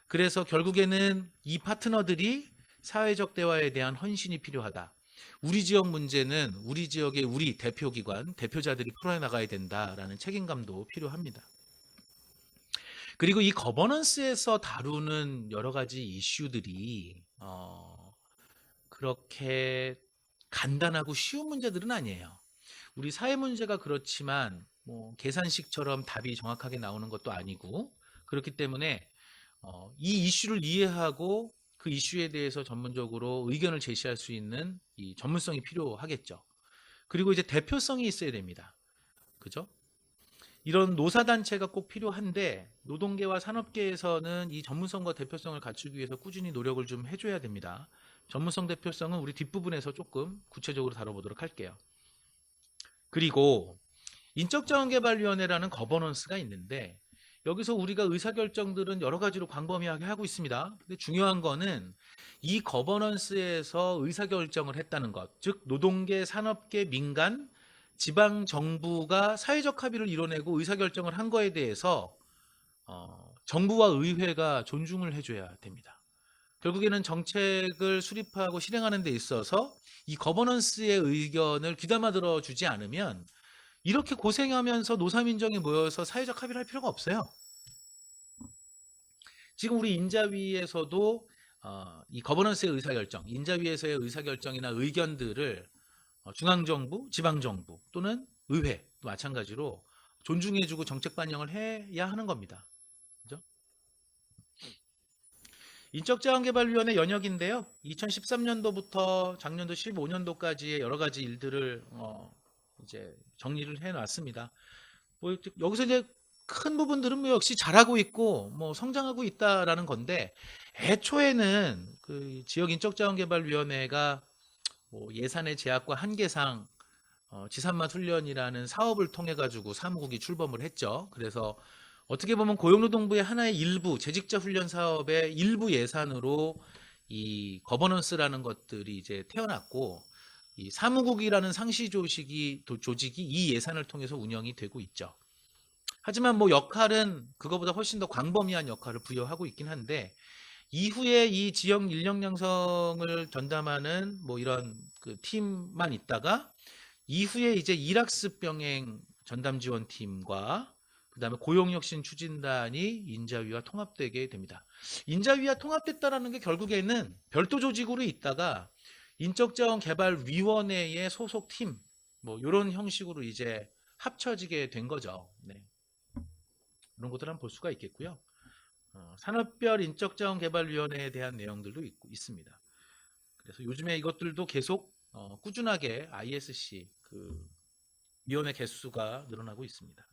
그래서 결국에는 이 파트너들이 사회적 대화에 대한 헌신이 필요하다. 우리 지역 문제는 우리 지역의 우리 대표기관, 대표자들이 풀어나가야 된다라는 책임감도 필요합니다. 그리고 이 거버넌스에서 다루는 여러 가지 이슈들이 그렇게 간단하고 쉬운 문제들은 아니에요. 우리 사회 문제가 그렇지만 뭐 계산식처럼 답이 정확하게 나오는 것도 아니고 그렇기 때문에 이 이슈를 이해하고 그 이슈에 대해서 전문적으로 의견을 제시할 수 있는 이 전문성이 필요하겠죠. 그리고 이제 대표성이 있어야 됩니다. 그죠? 이런 노사단체가 꼭 필요한데 노동계와 산업계에서는 이 전문성과 대표성을 갖추기 위해서 꾸준히 노력을 좀 해줘야 됩니다. 전문성 대표성은 우리 뒷부분에서 조금 구체적으로 다뤄보도록 할게요. 그리고 인적자원개발위원회라는 거버넌스가 있는데 여기서 우리가 의사결정들은 여러 가지로 광범위하게 하고 있습니다. 근데 중요한 거는 이 거버넌스에서 의사결정을 했다는 것, 즉 노동계, 산업계, 민간, 지방 정부가 사회적 합의를 이뤄내고 의사결정을 한 거에 대해서 정부와 의회가 존중을 해줘야 됩니다. 결국에는 정책을 수립하고 실행하는 데 있어서 이 거버넌스의 의견을 귀담아 들어주지 않으면 이렇게 고생하면서 노사민정이 모여서 사회적 합의를 할 필요가 없어요. 지금 우리 인자위에서도 이 거버넌스의 의사결정, 인자위에서의 의사결정이나 의견들을 중앙정부, 지방정부 또는 의회 또 마찬가지로 존중해주고 정책 반영을 해야 하는 겁니다. 그죠? 인적자원개발위원회 연역인데요. 2013년도부터 작년도 15년도까지의 여러 가지 일들을 이제 정리를 해놨습니다. 뭐 여기서 이제 큰 부분들은 뭐 역시 잘하고 있고 뭐 성장하고 있다라는 건데, 애초에는 그 지역인적자원개발위원회가 뭐 예산의 제약과 한계상 지산맛 훈련이라는 사업을 통해 가지고 사무국이 출범을 했죠. 그래서 어떻게 보면 고용노동부의 하나의 일부 재직자 훈련 사업의 일부 예산으로 이 거버넌스라는 것들이 이제 태어났고, 이 사무국이라는 상시 조직이 이 예산을 통해서 운영이 되고 있죠. 하지만 뭐 역할은 그거보다 훨씬 더 광범위한 역할을 부여하고 있긴 한데, 이후에 이 지역 인력 양성을 전담하는 뭐 이런 그 팀만 있다가, 이후에 이제 일학습 병행 전담 지원팀과 그다음에 고용혁신 추진단이 인자위와 통합되게 됩니다. 인자위와 통합됐다라는 게 결국에는 별도 조직으로 있다가 인적자원개발위원회의 소속 팀, 뭐 이런 형식으로 이제 합쳐지게 된 거죠. 네. 이런 것들 한번 볼 수가 있겠고요. 산업별 인적자원개발위원회에 대한 내용들도 있습니다. 그래서 요즘에 이것들도 계속 꾸준하게 ISC 그 위원회 개수가 늘어나고 있습니다.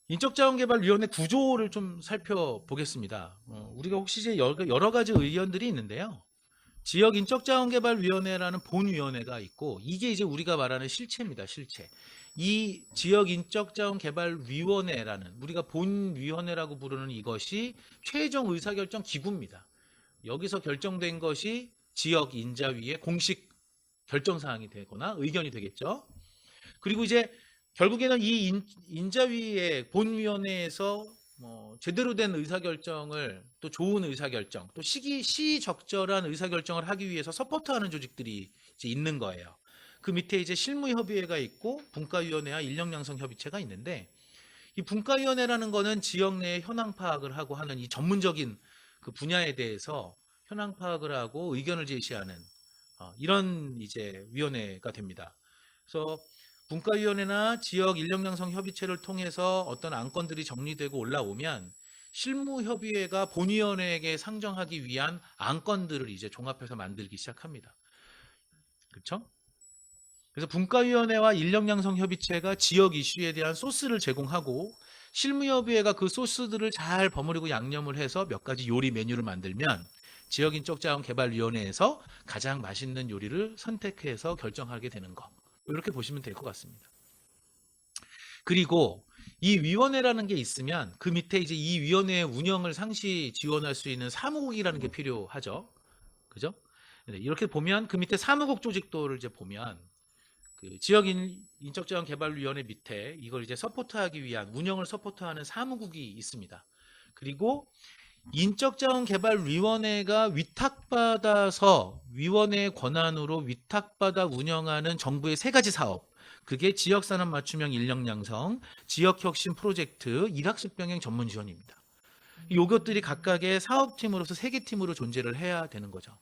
인적자원개발위원회 구조를 좀 살펴보겠습니다. 우리가 혹시 이제 여러 가지 의견들이 있는데요. 지역인적자원개발위원회라는 본위원회가 있고, 이게 이제 우리가 말하는 실체입니다. 실체. 이 지역인적자원개발위원회라는 우리가 본위원회라고 부르는 이것이 최종 의사결정 기구입니다. 여기서 결정된 것이 지역 인자위의 공식 결정사항이 되거나 의견이 되겠죠. 그리고 이제 결국에는 이 인자위의 본위원회에서 제대로 된 의사결정을, 또 좋은 의사결정, 또 시적절한 의사결정을 하기 위해서 서포트하는 조직들이 이제 있는 거예요. 그 밑에 이제 실무협의회가 있고 분과위원회와 인력양성협의체가 있는데, 이 분과위원회라는 거는 지역 내 현황 파악을 하고 하는 이 전문적인 그 분야에 대해서 현황 파악을 하고 의견을 제시하는 이런 이제 위원회가 됩니다. 그래서 분과위원회나 지역 인력양성 협의체를 통해서 어떤 안건들이 정리되고 올라오면 실무협의회가 본위원회에게 상정하기 위한 안건들을 이제 종합해서 만들기 시작합니다. 그렇죠? 그래서 분과위원회와 인력양성협의체가 지역 이슈에 대한 소스를 제공하고, 실무협의회가 그 소스들을 잘 버무리고 양념을 해서 몇 가지 요리 메뉴를 만들면 지역인적자원개발위원회에서 가장 맛있는 요리를 선택해서 결정하게 되는 거. 이렇게 보시면 될 것 같습니다. 그리고 이 위원회라는 게 있으면 그 밑에 이제 이 위원회의 운영을 상시 지원할 수 있는 사무국이라는 게 필요하죠. 그죠? 이렇게 보면 그 밑에 사무국 조직도를 이제 보면 그 지역 인적자원개발위원회 밑에 이걸 이제 서포트하기 위한 운영을 서포트하는 사무국이 있습니다. 그리고 인적자원개발위원회가 위탁받아서 위원회의 권한으로 위탁받아 운영하는 정부의 세 가지 사업, 그게 지역산업 맞춤형 인력 양성, 지역혁신 프로젝트, 일학습 병행 전문 지원입니다. 이것들이 각각의 사업팀으로서 세 개 팀으로 존재를 해야 되는 거죠.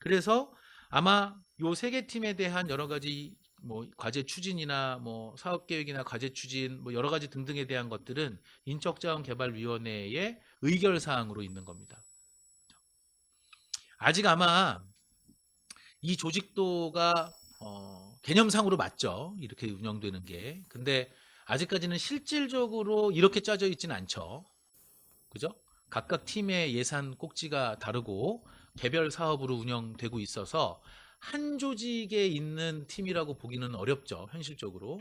그래서 아마 요 세 개 팀에 대한 여러 가지 뭐 과제 추진이나 뭐 사업 계획이나 과제 추진 뭐 여러 가지 등등에 대한 것들은 인적자원개발위원회의 의결 사항으로 있는 겁니다. 아직 아마 이 조직도가 개념상으로 맞죠. 이렇게 운영되는 게. 근데 아직까지는 실질적으로 이렇게 짜져 있지는 않죠. 그죠? 각각 팀의 예산 꼭지가 다르고 개별 사업으로 운영되고 있어서 한 조직에 있는 팀이라고 보기는 어렵죠. 현실적으로.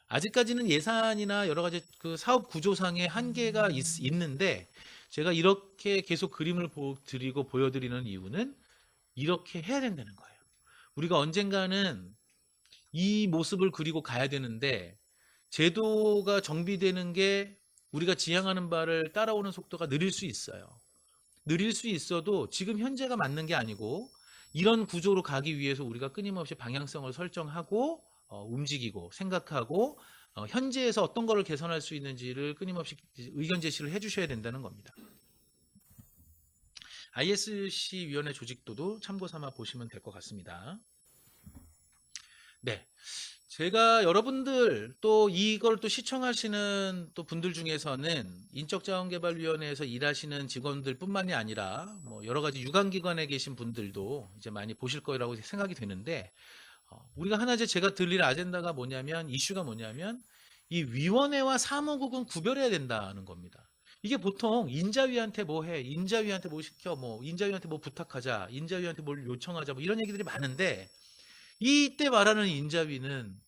아직까지는 예산이나 여러 가지 그 사업 구조상의 한계가 있는데, 제가 이렇게 계속 그림을 드리고 보여드리는 이유는 이렇게 해야 된다는 거예요. 우리가 언젠가는 이 모습을 그리고 가야 되는데, 제도가 정비되는 게 우리가 지향하는 바를 따라오는 속도가 느릴 수 있어요. 느릴 수 있어도 지금 현재가 맞는 게 아니고, 이런 구조로 가기 위해서 우리가 끊임없이 방향성을 설정하고 움직이고 생각하고 현재에서 어떤 거를 개선할 수 있는지를 끊임없이 의견 제시를 해주셔야 된다는 겁니다. ISC 위원회 조직도도 참고 삼아 보시면 될 것 같습니다. 네. 제가 여러분들 또 이걸 또 시청하시는 또 분들 중에서는 인적자원개발위원회에서 일하시는 직원들 뿐만이 아니라 뭐 여러 가지 유관기관에 계신 분들도 이제 많이 보실 거라고 생각이 되는데, 우리가 하나 이제 제가 들릴 아젠다가 뭐냐면, 이슈가 뭐냐면 이 위원회와 사무국은 구별해야 된다는 겁니다. 이게 보통 인자위한테 뭐 해, 인자위한테 뭐 시켜, 뭐 인자위한테 뭐 부탁하자, 인자위한테 뭘 요청하자, 뭐 이런 얘기들이 많은데, 이때 말하는 인자위는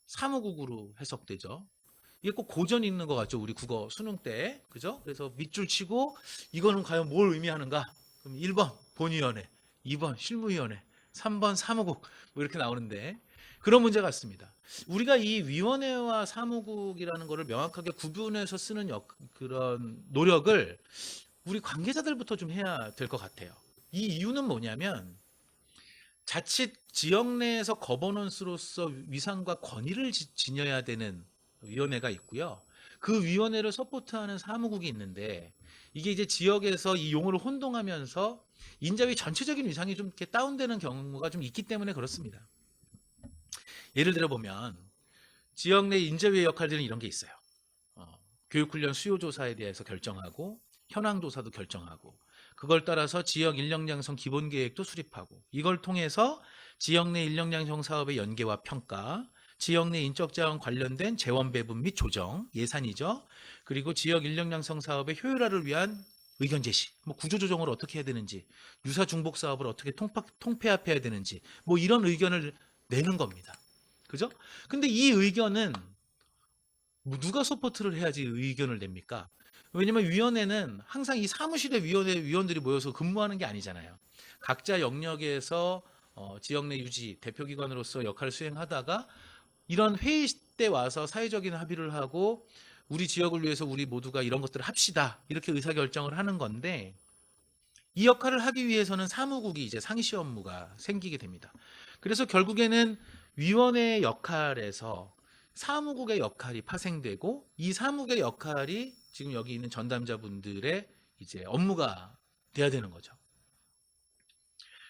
사무국으로 해석되죠. 이게 꼭 고전 있는 것 같죠, 우리 국어 수능 때. 그죠? 그래서 밑줄 치고 이거는 과연 뭘 의미하는가? 그럼 1번 본위원회, 2번 실무위원회, 3번 사무국, 뭐 이렇게 나오는데, 그런 문제가 있습니다. 우리가 이 위원회와 사무국이라는 거를 명확하게 구분해서 쓰는 그런 노력을 우리 관계자들부터 좀 해야 될 것 같아요. 이 이유는 뭐냐면, 자칫 지역 내에서 거버넌스로서 위상과 권위를 지녀야 되는 위원회가 있고요. 그 위원회를 서포트하는 사무국이 있는데, 이게 이제 지역에서 이 용어를 혼동하면서 인자위 전체적인 위상이 좀 이렇게 다운되는 경우가 좀 있기 때문에 그렇습니다. 예를 들어 보면 지역 내 인자위의 역할들은 이런 게 있어요. 교육훈련 수요조사에 대해서 결정하고, 현황조사도 결정하고, 그걸 따라서 지역 인력양성 기본계획도 수립하고, 이걸 통해서 지역 내 인력양성 사업의 연계와 평가, 지역 내 인적자원 관련된 재원 배분 및 조정, 예산이죠. 그리고 지역 인력양성 사업의 효율화를 위한 의견 제시, 뭐 구조조정을 어떻게 해야 되는지, 유사 중복 사업을 어떻게 통폐합해야 되는지, 뭐 이런 의견을 내는 겁니다. 그죠? 근데 이 의견은 뭐 누가 서포트를 해야지 의견을 냅니까? 왜냐면 위원회는 항상 이 사무실의 위원들이 모여서 근무하는 게 아니잖아요. 각자 영역에서 지역 내 유지, 대표기관으로서 역할을 수행하다가 이런 회의 때 와서 사회적인 합의를 하고, 우리 지역을 위해서 우리 모두가 이런 것들을 합시다, 이렇게 의사결정을 하는 건데, 이 역할을 하기 위해서는 사무국이 이제 상시 업무가 생기게 됩니다. 그래서 결국에는 위원회의 역할에서 사무국의 역할이 파생되고, 이 사무국의 역할이 지금 여기 있는 전담자분들의 이제 업무가 돼야 되는 거죠.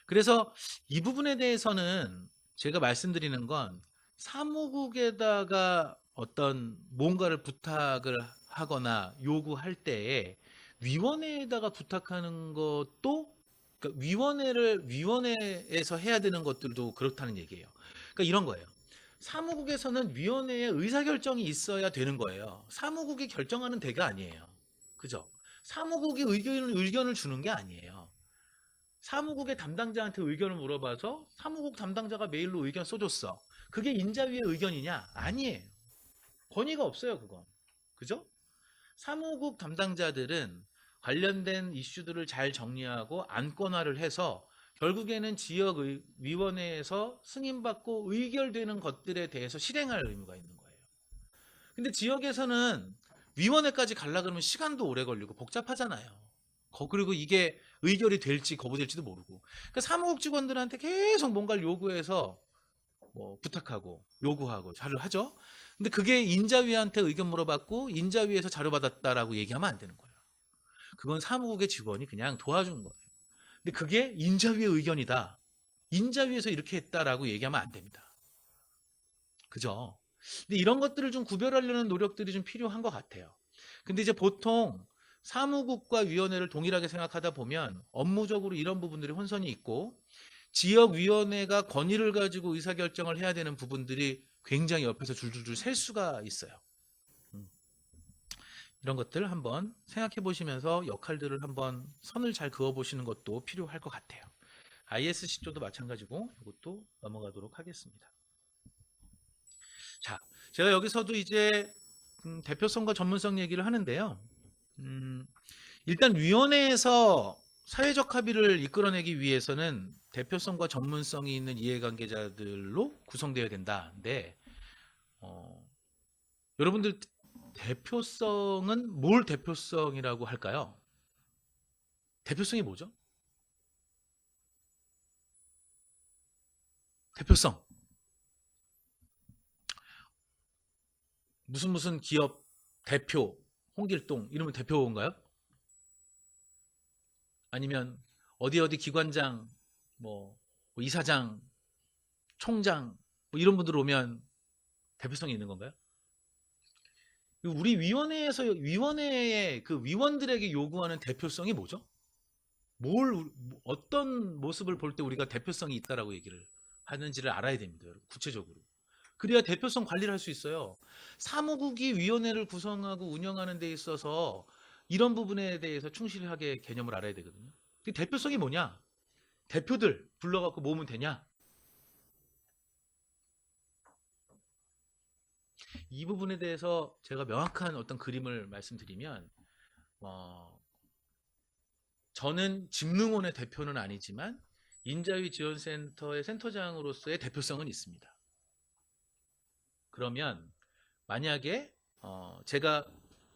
그래서 이 부분에 대해서는 제가 말씀드리는 건, 사무국에다가 어떤 뭔가를 부탁을 하거나 요구할 때에 위원회에다가 부탁하는 것도, 그러니까 위원회에서 해야 되는 것들도 그렇다는 얘기예요. 그러니까 이런 거예요. 사무국에서는 위원회의 의사결정이 있어야 되는 거예요. 사무국이 결정하는 대가 아니에요. 그죠? 사무국이 의견을 주는 게 아니에요. 사무국의 담당자한테 의견을 물어봐서 사무국 담당자가 메일로 의견 써줬어. 그게 인자위의 의견이냐? 아니에요. 권위가 없어요, 그건. 그죠? 사무국 담당자들은 관련된 이슈들을 잘 정리하고 안건화를 해서 결국에는 지역위원회에서 승인받고 의결되는 것들에 대해서 실행할 의무가 있는 거예요. 근데 지역에서는 위원회까지 가려 그러면 시간도 오래 걸리고 복잡하잖아요. 그리고 이게 의결이 될지 거부될지도 모르고. 그러니까 사무국 직원들한테 계속 뭔가를 요구해서 뭐 부탁하고 요구하고 자료를 하죠. 근데 그게 인자위한테 의견 물어봤고 인자위에서 자료 받았다라고 얘기하면 안 되는 거예요. 그건 사무국의 직원이 그냥 도와준 거예요. 근데 그게 인자위의 의견이다, 인자위에서 이렇게 했다라고 얘기하면 안 됩니다. 그죠? 근데 이런 것들을 좀 구별하려는 노력들이 좀 필요한 것 같아요. 근데 이제 보통 사무국과 위원회를 동일하게 생각하다 보면 업무적으로 이런 부분들이 혼선이 있고, 지역위원회가 권위를 가지고 의사결정을 해야 되는 부분들이 굉장히 옆에서 줄줄줄 셀 수가 있어요. 이런 것들 한번 생각해 보시면서 역할들을 한번 선을 잘 그어 보시는 것도 필요할 것 같아요. ISC조도 마찬가지고 이것도 넘어가도록 하겠습니다. 자, 제가 여기서도 이제 대표성과 전문성 얘기를 하는데요. 일단 위원회에서 사회적 합의를 이끌어내기 위해서는 대표성과 전문성이 있는 이해관계자들로 구성되어야 된다는데, 여러분들 대표성은 뭘 대표성이라고 할까요? 대표성이 뭐죠? 대표성. 무슨 기업 대표, 홍길동 이러면 대표인가요? 아니면 어디 기관장, 뭐 이사장, 총장 뭐 이런 분들 오면 대표성이 있는 건가요? 우리 위원회의 그 위원들에게 요구하는 대표성이 뭐죠? 어떤 모습을 볼 때 우리가 대표성이 있다라고 얘기를 하는지를 알아야 됩니다. 여러분. 구체적으로. 그래야 대표성 관리를 할 수 있어요. 사무국이 위원회를 구성하고 운영하는 데 있어서 이런 부분에 대해서 충실하게 개념을 알아야 되거든요. 그 대표성이 뭐냐? 대표들 불러갖고 모으면 되냐? 이 부분에 대해서 제가 명확한 어떤 그림을 말씀드리면, 어, 저는 집능원의 대표는 아니지만 인자위 지원센터의 센터장으로서의 대표성은 있습니다. 그러면 만약에 제가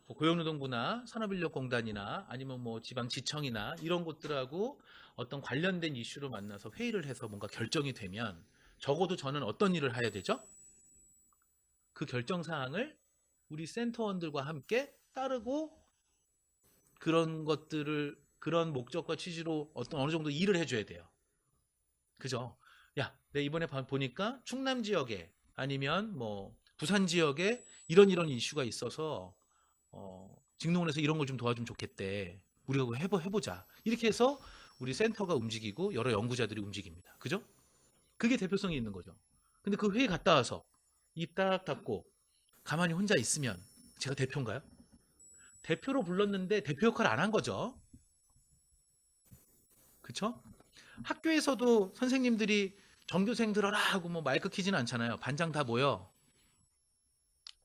뭐 고용노동부나 산업인력공단이나 아니면 뭐 지방지청이나 이런 곳들하고 어떤 관련된 이슈로 만나서 회의를 해서 뭔가 결정이 되면 적어도 저는 어떤 일을 해야 되죠? 그 결정 사항을 우리 센터원들과 함께 따르고 그런 목적과 취지로 어느 정도 일을 해줘야 돼요. 그죠? 야, 내 이번에 보니까 충남 지역에 아니면 뭐 부산 지역에 이런 이슈가 있어서 직능원에서 이런 걸 좀 도와주면 좋겠대. 우리가 그거 해보자. 이렇게 해서 우리 센터가 움직이고 여러 연구자들이 움직입니다. 그죠? 그게 대표성이 있는 거죠. 근데 그 회의 갔다 와서 입 딱 닫고 가만히 혼자 있으면 제가 대표인가요? 대표로 불렀는데 대표 역할을 안 한 거죠. 그쵸? 학교에서도 선생님들이 전교생 들어라 하고 뭐 마이크 키지는 않잖아요. 반장 다 모여.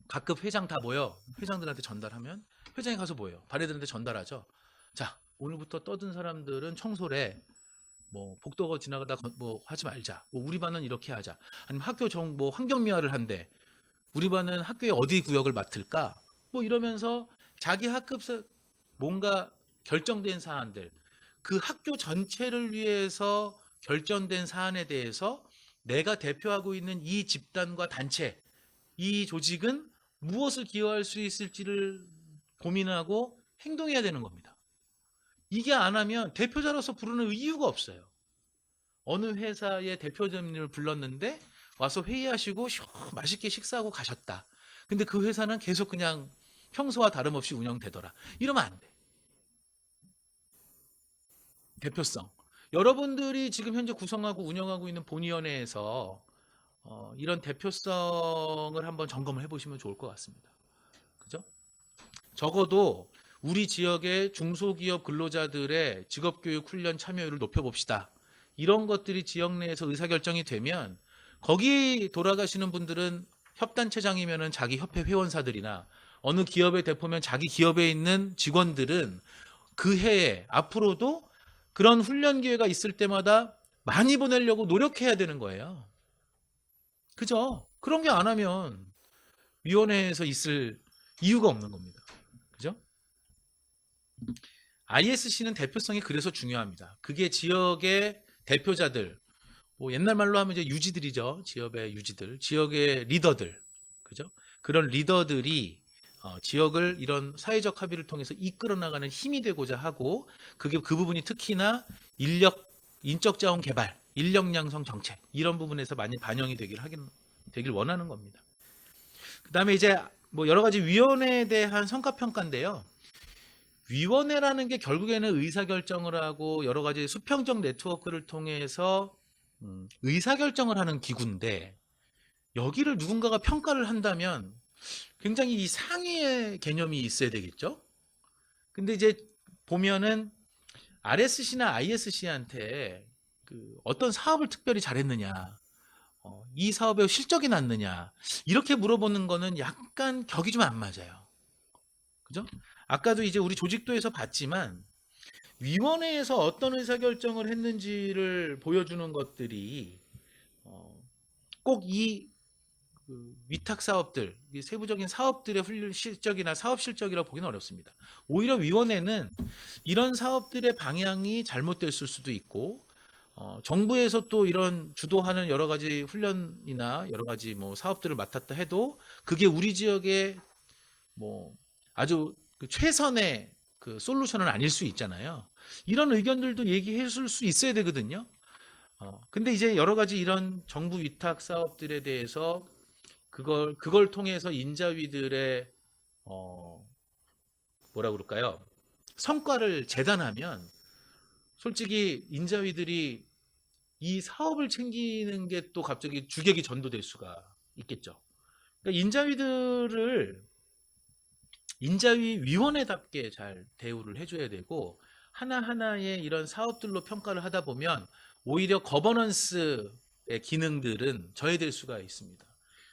각급 회장 다 모여. 회장들한테 전달하면 회장이 가서 모여. 반애들한테 전달하죠. 자, 오늘부터 떠든 사람들은 청소래. 뭐 복도가 지나가다 뭐 하지 말자. 뭐 우리 반은 이렇게 하자. 아니면 학교 뭐 환경미화를 한대. 우리 반은 학교에 어디 구역을 맡을까? 뭐 이러면서 자기 학급에서 뭔가 결정된 사안들, 그 학교 전체를 위해서 결정된 사안에 대해서 내가 대표하고 있는 이 집단과 단체, 이 조직은 무엇을 기여할 수 있을지를 고민하고 행동해야 되는 겁니다. 이게 안 하면 대표자로서 부르는 이유가 없어요. 어느 회사의 대표자님을 불렀는데 와서 회의하시고 맛있게 식사하고 가셨다. 근데 그 회사는 계속 그냥 평소와 다름없이 운영되더라. 이러면 안 돼. 대표성. 여러분들이 지금 현재 구성하고 운영하고 있는 본위원회에서 이런 대표성을 한번 점검을 해보시면 좋을 것 같습니다. 그죠? 적어도 우리 지역의 중소기업 근로자들의 직업교육 훈련 참여율을 높여봅시다. 이런 것들이 지역 내에서 의사결정이 되면 거기 돌아가시는 분들은 협단체장이면 자기 협회 회원사들이나 어느 기업의 대표면 자기 기업에 있는 직원들은 그 해에 앞으로도 그런 훈련 기회가 있을 때마다 많이 보내려고 노력해야 되는 거예요. 그죠? 그런 게 안 하면 위원회에서 있을 이유가 없는 겁니다. 그죠? ISC는 대표성이 그래서 중요합니다. 그게 지역의 대표자들, 뭐 옛날 말로 하면 이제 유지들이죠. 지역의 유지들, 지역의 리더들, 그죠? 그런 리더들이 지역을 이런 사회적 합의를 통해서 이끌어 나가는 힘이 되고자 하고 그게 그 부분이 특히나 인적 자원 개발, 인력 양성 정책 이런 부분에서 많이 반영이 되길 원하는 겁니다. 그다음에 이제 뭐 여러 가지 위원회에 대한 성과 평가인데요. 위원회라는 게 결국에는 의사결정을 하고 여러 가지 수평적 네트워크를 통해서 의사결정을 하는 기구인데 여기를 누군가가 평가를 한다면 굉장히 이 상위의 개념이 있어야 되겠죠. 근데 이제 보면은 RSC나 ISC한테 그 어떤 사업을 특별히 잘했느냐, 이 사업의 실적이 났느냐 이렇게 물어보는 거는 약간 격이 좀 안 맞아요. 그죠? 아까도 이제 우리 조직도에서 봤지만 위원회에서 어떤 의사결정을 했는지를 보여주는 것들이 꼭이 위탁 사업들, 세부적인 사업들의 훈련 실적이나 사업 실적이라고 보기는 어렵습니다. 오히려 위원회는 이런 사업들의 방향이 잘못됐을 수도 있고, 정부에서 또 이런 주도하는 여러 가지 훈련이나 여러 가지 뭐 사업들을 맡았다 해도 그게 우리 지역의 뭐 아주 그 최선의 그 솔루션은 아닐 수 있잖아요. 이런 의견들도 얘기해 줄 수 있어야 되거든요. 근데 이제 여러 가지 이런 정부 위탁 사업들에 대해서 그걸 통해서 인자위들의 어, 뭐라 그럴까요? 성과를 재단하면 솔직히 인자위들이 이 사업을 챙기는 게 또 갑자기 주객이 전도될 수가 있겠죠. 그러니까 인자위들을 인자위 위원회답게 잘 대우를 해줘야 되고 하나하나의 이런 사업들로 평가를 하다 보면 오히려 거버넌스의 기능들은 저해될 수가 있습니다.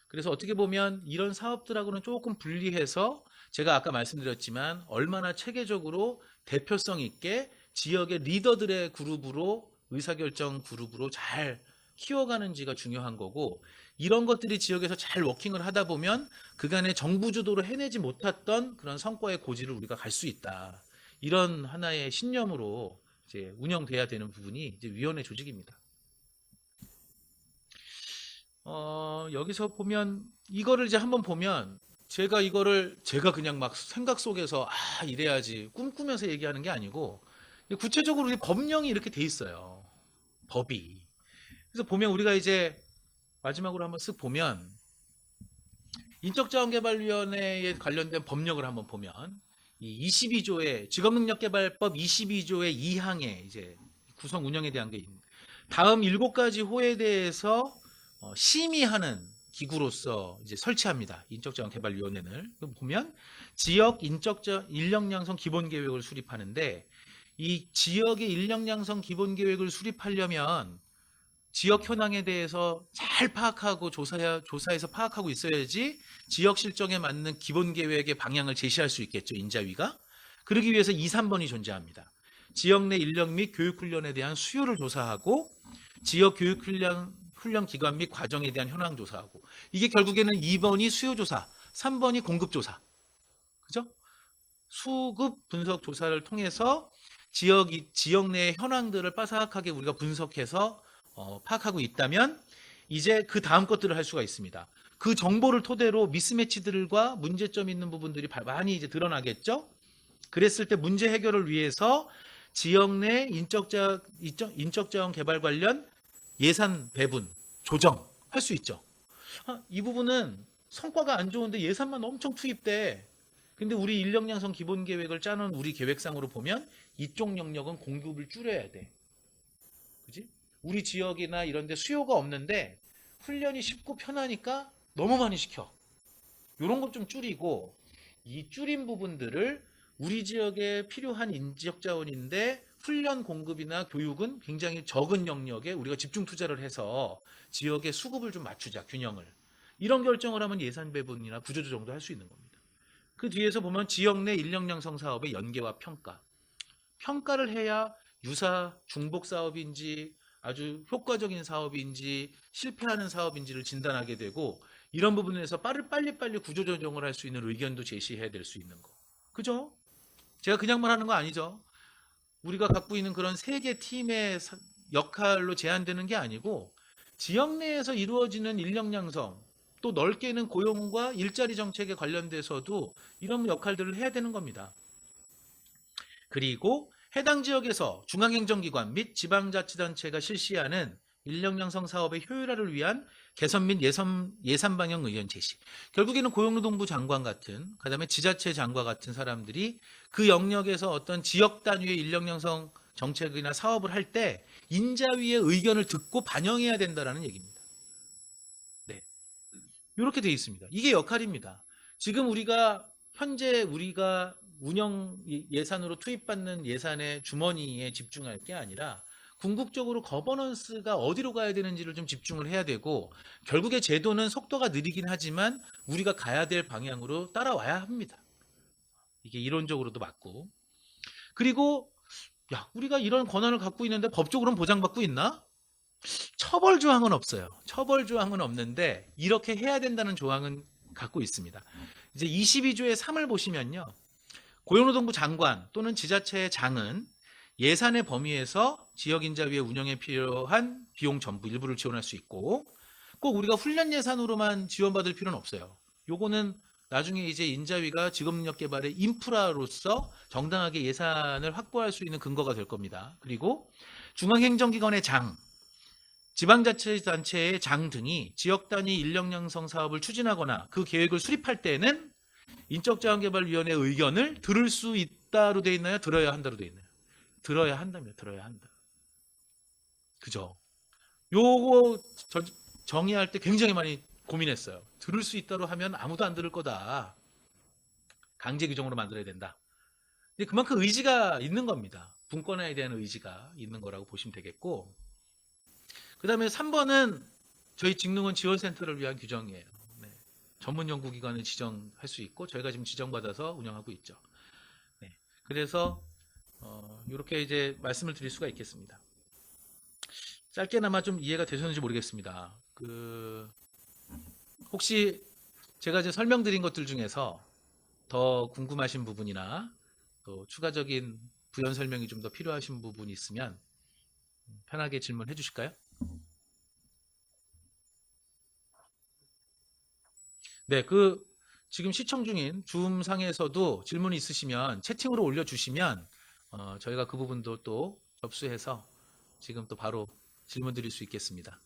그래서 어떻게 보면 이런 사업들하고는 조금 분리해서 제가 아까 말씀드렸지만 얼마나 체계적으로 대표성 있게 지역의 리더들의 그룹으로 의사결정 그룹으로 잘 키워가는지가 중요한 거고 이런 것들이 지역에서 잘 워킹을 하다 보면 그간의 정부 주도로 해내지 못했던 그런 성과의 고지를 우리가 갈 수 있다. 이런 하나의 신념으로 이제 운영돼야 되는 부분이 이제 위원회 조직입니다. 여기서 보면 이거를 이제 한번 보면 제가 그냥 막 생각 속에서 이래야지 꿈꾸면서 얘기하는 게 아니고 구체적으로 우리 법령이 이렇게 돼 있어요. 법이. 그래서 보면 우리가 이제 마지막으로 한번 쓱 보면 인적자원개발위원회에 관련된 법령을 한번 보면 이 22조의 직업능력개발법 22조의 2항에 이제 구성 운영에 대한 게 있는 다음 7가지 호에 대해서 심의하는 기구로서 이제 설치합니다. 인적자원개발위원회를 보면 지역 인적자 인력양성 기본계획을 수립하는데 이 지역의 인력양성 기본계획을 수립하려면 지역 현황에 대해서 잘 파악하고 조사해서 파악하고 있어야지 지역 실정에 맞는 기본 계획의 방향을 제시할 수 있겠죠, 인자위가. 그러기 위해서 2, 3번이 존재합니다. 지역 내 인력 및 교육 훈련에 대한 수요를 조사하고 지역 교육 훈련 기관 및 과정에 대한 현황 조사하고 이게 결국에는 2번이 수요 조사, 3번이 공급 조사. 그죠? 수급 분석 조사를 통해서 지역 내 현황들을 빠삭하게 우리가 분석해서 파악하고 있다면 이제 그 다음 것들을 할 수가 있습니다. 그 정보를 토대로 미스매치들과 문제점 있는 부분들이 많이 이제 드러나겠죠. 그랬을 때 문제 해결을 위해서 지역 내 인적자원 개발 관련 예산 배분, 조정할 수 있죠. 이 부분은 성과가 안 좋은데 예산만 엄청 투입돼. 근데 우리 인력양성 기본계획을 짜는 우리 계획상으로 보면 이쪽 영역은 공급을 줄여야 돼. 그지? 우리 지역이나 이런 데 수요가 없는데 훈련이 쉽고 편하니까 너무 많이 시켜. 이런 것 좀 줄이고 이 줄인 부분들을 우리 지역에 필요한 인적 자원인데 훈련 공급이나 교육은 굉장히 적은 영역에 우리가 집중 투자를 해서 지역의 수급을 좀 맞추자, 균형을. 이런 결정을 하면 예산 배분이나 구조조정도 할 수 있는 겁니다. 그 뒤에서 보면 지역 내 인력 양성 사업의 연계와 평가. 평가를 해야 유사 중복 사업인지 아주 효과적인 사업인지 실패하는 사업인지를 진단하게 되고 이런 부분에서 빨리 구조조정을 할 수 있는 의견도 제시해야 될 수 있는 거. 그죠? 제가 그냥 말하는 거 아니죠. 우리가 갖고 있는 그런 세 개 팀의 역할로 제한되는 게 아니고 지역 내에서 이루어지는 인력 양성 또 넓게는 고용과 일자리 정책에 관련돼서도 이런 역할들을 해야 되는 겁니다. 그리고 해당 지역에서 중앙행정기관 및 지방자치단체가 실시하는 인력 양성 사업의 효율화를 위한 개선 및 예산 방향 의견 제시. 결국에는 고용노동부 장관 같은, 그다음에 지자체 장관 같은 사람들이 그 영역에서 어떤 지역 단위의 인력 양성 정책이나 사업을 할 때 인자위의 의견을 듣고 반영해야 된다라는 얘기입니다. 네, 이렇게 돼 있습니다. 이게 역할입니다. 지금 현재 우리가 운영 예산으로 투입받는 예산의 주머니에 집중할 게 아니라 궁극적으로 거버넌스가 어디로 가야 되는지를 좀 집중을 해야 되고 결국에 제도는 속도가 느리긴 하지만 우리가 가야 될 방향으로 따라와야 합니다. 이게 이론적으로도 맞고. 그리고 우리가 이런 권한을 갖고 있는데 법적으로는 보장받고 있나? 처벌 조항은 없어요. 처벌 조항은 없는데 이렇게 해야 된다는 조항은 갖고 있습니다. 이제 22조의 3을 보시면요. 고용노동부 장관 또는 지자체의 장은 예산의 범위에서 지역인자위의 운영에 필요한 비용 전부 일부를 지원할 수 있고 꼭 우리가 훈련 예산으로만 지원받을 필요는 없어요. 요거는 나중에 이제 인자위가 직업능력 개발의 인프라로서 정당하게 예산을 확보할 수 있는 근거가 될 겁니다. 그리고 중앙행정기관의 장, 지방자치단체의 장 등이 지역 단위 인력 양성 사업을 추진하거나 그 계획을 수립할 때는 인적자원개발위원회 의견을 들을 수 있다로 돼 있나요? 들어야 한다로 돼 있나요? 들어야 한다며, 들어야 한다. 그죠? 요거 정의할 때 굉장히 많이 고민했어요. 들을 수 있다로 하면 아무도 안 들을 거다. 강제 규정으로 만들어야 된다. 근데 그만큼 의지가 있는 겁니다. 분권화에 대한 의지가 있는 거라고 보시면 되겠고, 그 다음에 3번은 저희 직능원 지원센터를 위한 규정이에요. 네. 전문 연구기관을 지정할 수 있고 저희가 지금 지정받아서 운영하고 있죠. 네. 그래서 이렇게 이제 말씀을 드릴 수가 있겠습니다. 짧게나마 좀 이해가 되셨는지 모르겠습니다. 혹시 제가 이제 설명드린 것들 중에서 더 궁금하신 부분이나 또 추가적인 부연 설명이 좀 더 필요하신 부분이 있으면 편하게 질문해 주실까요? 네, 지금 시청 중인 줌상에서도 질문이 있으시면 채팅으로 올려주시면 저희가 그 부분도 또 접수해서 지금 또 바로 질문 드릴 수 있겠습니다.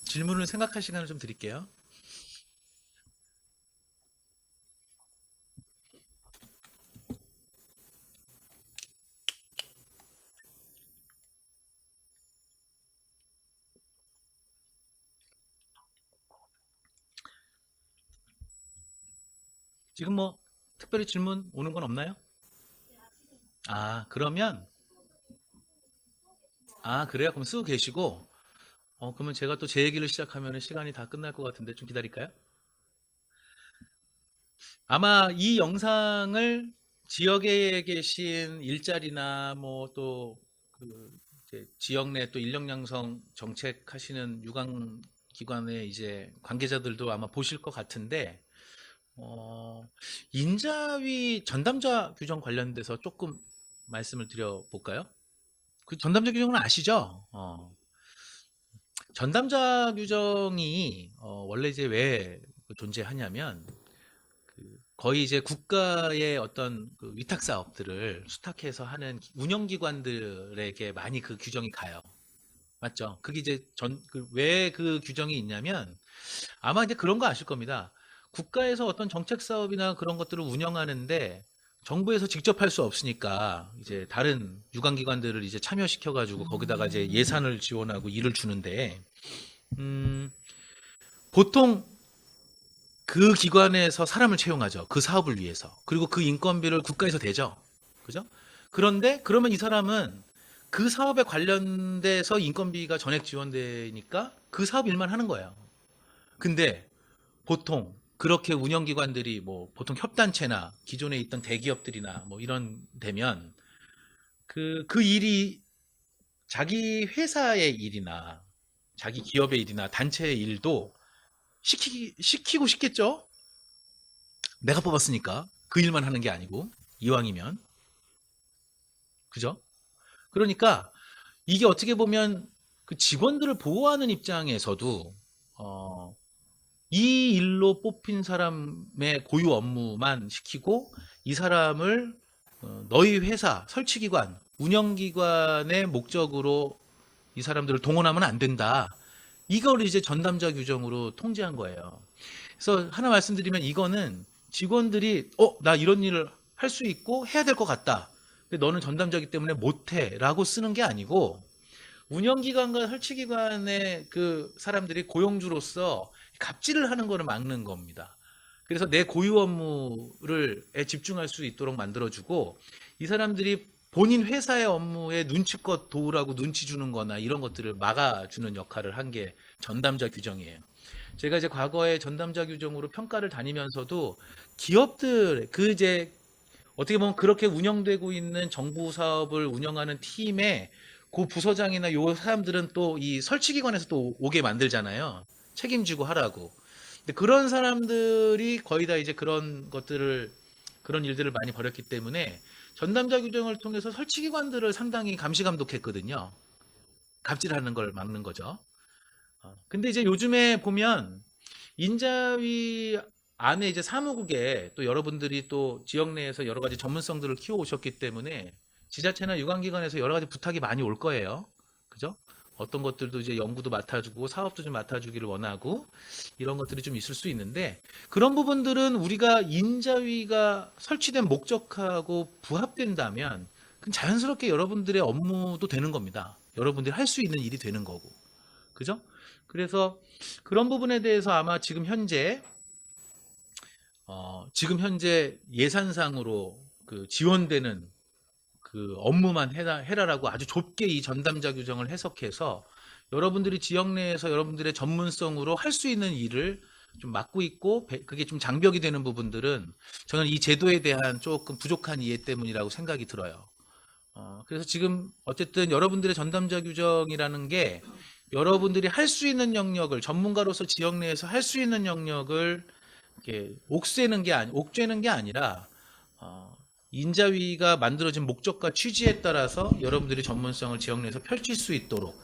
질문을 생각할 시간을 좀 드릴게요. 지금 뭐 특별히 질문 오는 건 없나요? 아, 그래요? 그럼 쓰고 계시고, 그러면 제가 또 제 얘기를 시작하면 시간이 다 끝날 것 같은데 좀 기다릴까요? 아마 이 영상을 지역에 계신 일자리나 뭐 또 그 지역 내 또 인력 양성 정책 하시는 유관 기관의 이제 관계자들도 아마 보실 것 같은데, 인자위 전담자 규정 관련돼서 조금 말씀을 드려볼까요? 그 전담자 규정은 아시죠? 전담자 규정이 원래 이제 왜 존재하냐면 거의 이제 국가의 어떤 그 위탁 사업들을 수탁해서 하는 운영기관들에게 많이 그 규정이 가요. 맞죠? 그게 이제 왜 그 규정이 있냐면 아마 이제 그런 거 아실 겁니다. 국가에서 어떤 정책 사업이나 그런 것들을 운영하는데 정부에서 직접 할 수 없으니까 이제 다른 유관기관들을 이제 참여시켜가지고 거기다가 이제 예산을 지원하고 일을 주는데, 음, 보통 그 기관에서 사람을 채용하죠. 그 사업을 위해서. 그리고 그 인건비를 국가에서 대죠. 그죠? 그런데 그러면 이 사람은 그 사업에 관련돼서 인건비가 전액 지원되니까 그 사업 일만 하는 거예요. 근데 보통 그렇게 운영기관들이 뭐 보통 협단체나 기존에 있던 대기업들이나 뭐 이런 되면 그 일이 자기 회사의 일이나 자기 기업의 일이나 단체의 일도 시키고 싶겠죠? 내가 뽑았으니까 그 일만 하는 게 아니고 이왕이면 그죠? 그러니까 이게 어떻게 보면 그 직원들을 보호하는 입장에서도 어, 이 일로 뽑힌 사람의 고유 업무만 시키고 이 사람을 너희 회사 설치기관 운영기관의 목적으로 이 사람들을 동원하면 안 된다. 이걸 이제 전담자 규정으로 통제한 거예요. 그래서 하나 말씀드리면 이거는 직원들이 나 이런 일을 할 수 있고 해야 될 것 같다. 근데 너는 전담자이기 때문에 못해라고 쓰는 게 아니고 운영기관과 설치기관의 그 사람들이 고용주로서 갑질을 하는 거를 막는 겁니다. 그래서 내 고유 업무를 집중할 수 있도록 만들어주고 이 사람들이 본인 회사의 업무에 눈치껏 도우라고 눈치 주는 거나 이런 것들을 막아주는 역할을 한 게 전담자 규정이에요. 제가 이제 과거에 전담자 규정으로 평가를 다니면서도 기업들 이제 어떻게 보면 그렇게 운영되고 있는 정부 사업을 운영하는 팀에 그 부서장이나 요 사람들은 또 이 설치기관에서 또 오게 만들잖아요. 책임지고 하라고. 근데 그런 사람들이 거의 다 이제 그런 일들을 많이 벌였기 때문에 전담자 규정을 통해서 설치기관들을 상당히 감시 감독했거든요. 갑질하는 걸 막는 거죠. 근데 이제 요즘에 보면 인자위 안에 이제 사무국에 또 여러분들이 또 지역 내에서 여러 가지 전문성들을 키워 오셨기 때문에 지자체나 유관기관에서 여러 가지 부탁이 많이 올 거예요. 그죠? 어떤 것들도 이제 연구도 맡아주고 사업도 좀 맡아주기를 원하고 이런 것들이 좀 있을 수 있는데 그런 부분들은 우리가 인자위가 설치된 목적하고 부합된다면 그건 자연스럽게 여러분들의 업무도 되는 겁니다. 여러분들이 할 수 있는 일이 되는 거고. 그죠? 그래서 그런 부분에 대해서 아마 지금 현재 예산상으로 그 지원되는 그 업무만 해라라고 아주 좁게 이 전담자 규정을 해석해서 여러분들이 지역 내에서 여러분들의 전문성으로 할 수 있는 일을 좀 맡고 있고 그게 좀 장벽이 되는 부분들은 저는 이 제도에 대한 조금 부족한 이해 때문이라고 생각이 들어요. 그래서 지금 어쨌든 여러분들의 전담자 규정이라는 게 여러분들이 할 수 있는 영역을 전문가로서 지역 내에서 할 수 있는 영역을 이렇게 옥죄는 게 아니라 어, 인자위가 만들어진 목적과 취지에 따라서 여러분들이 전문성을 지역 내에서 펼칠 수 있도록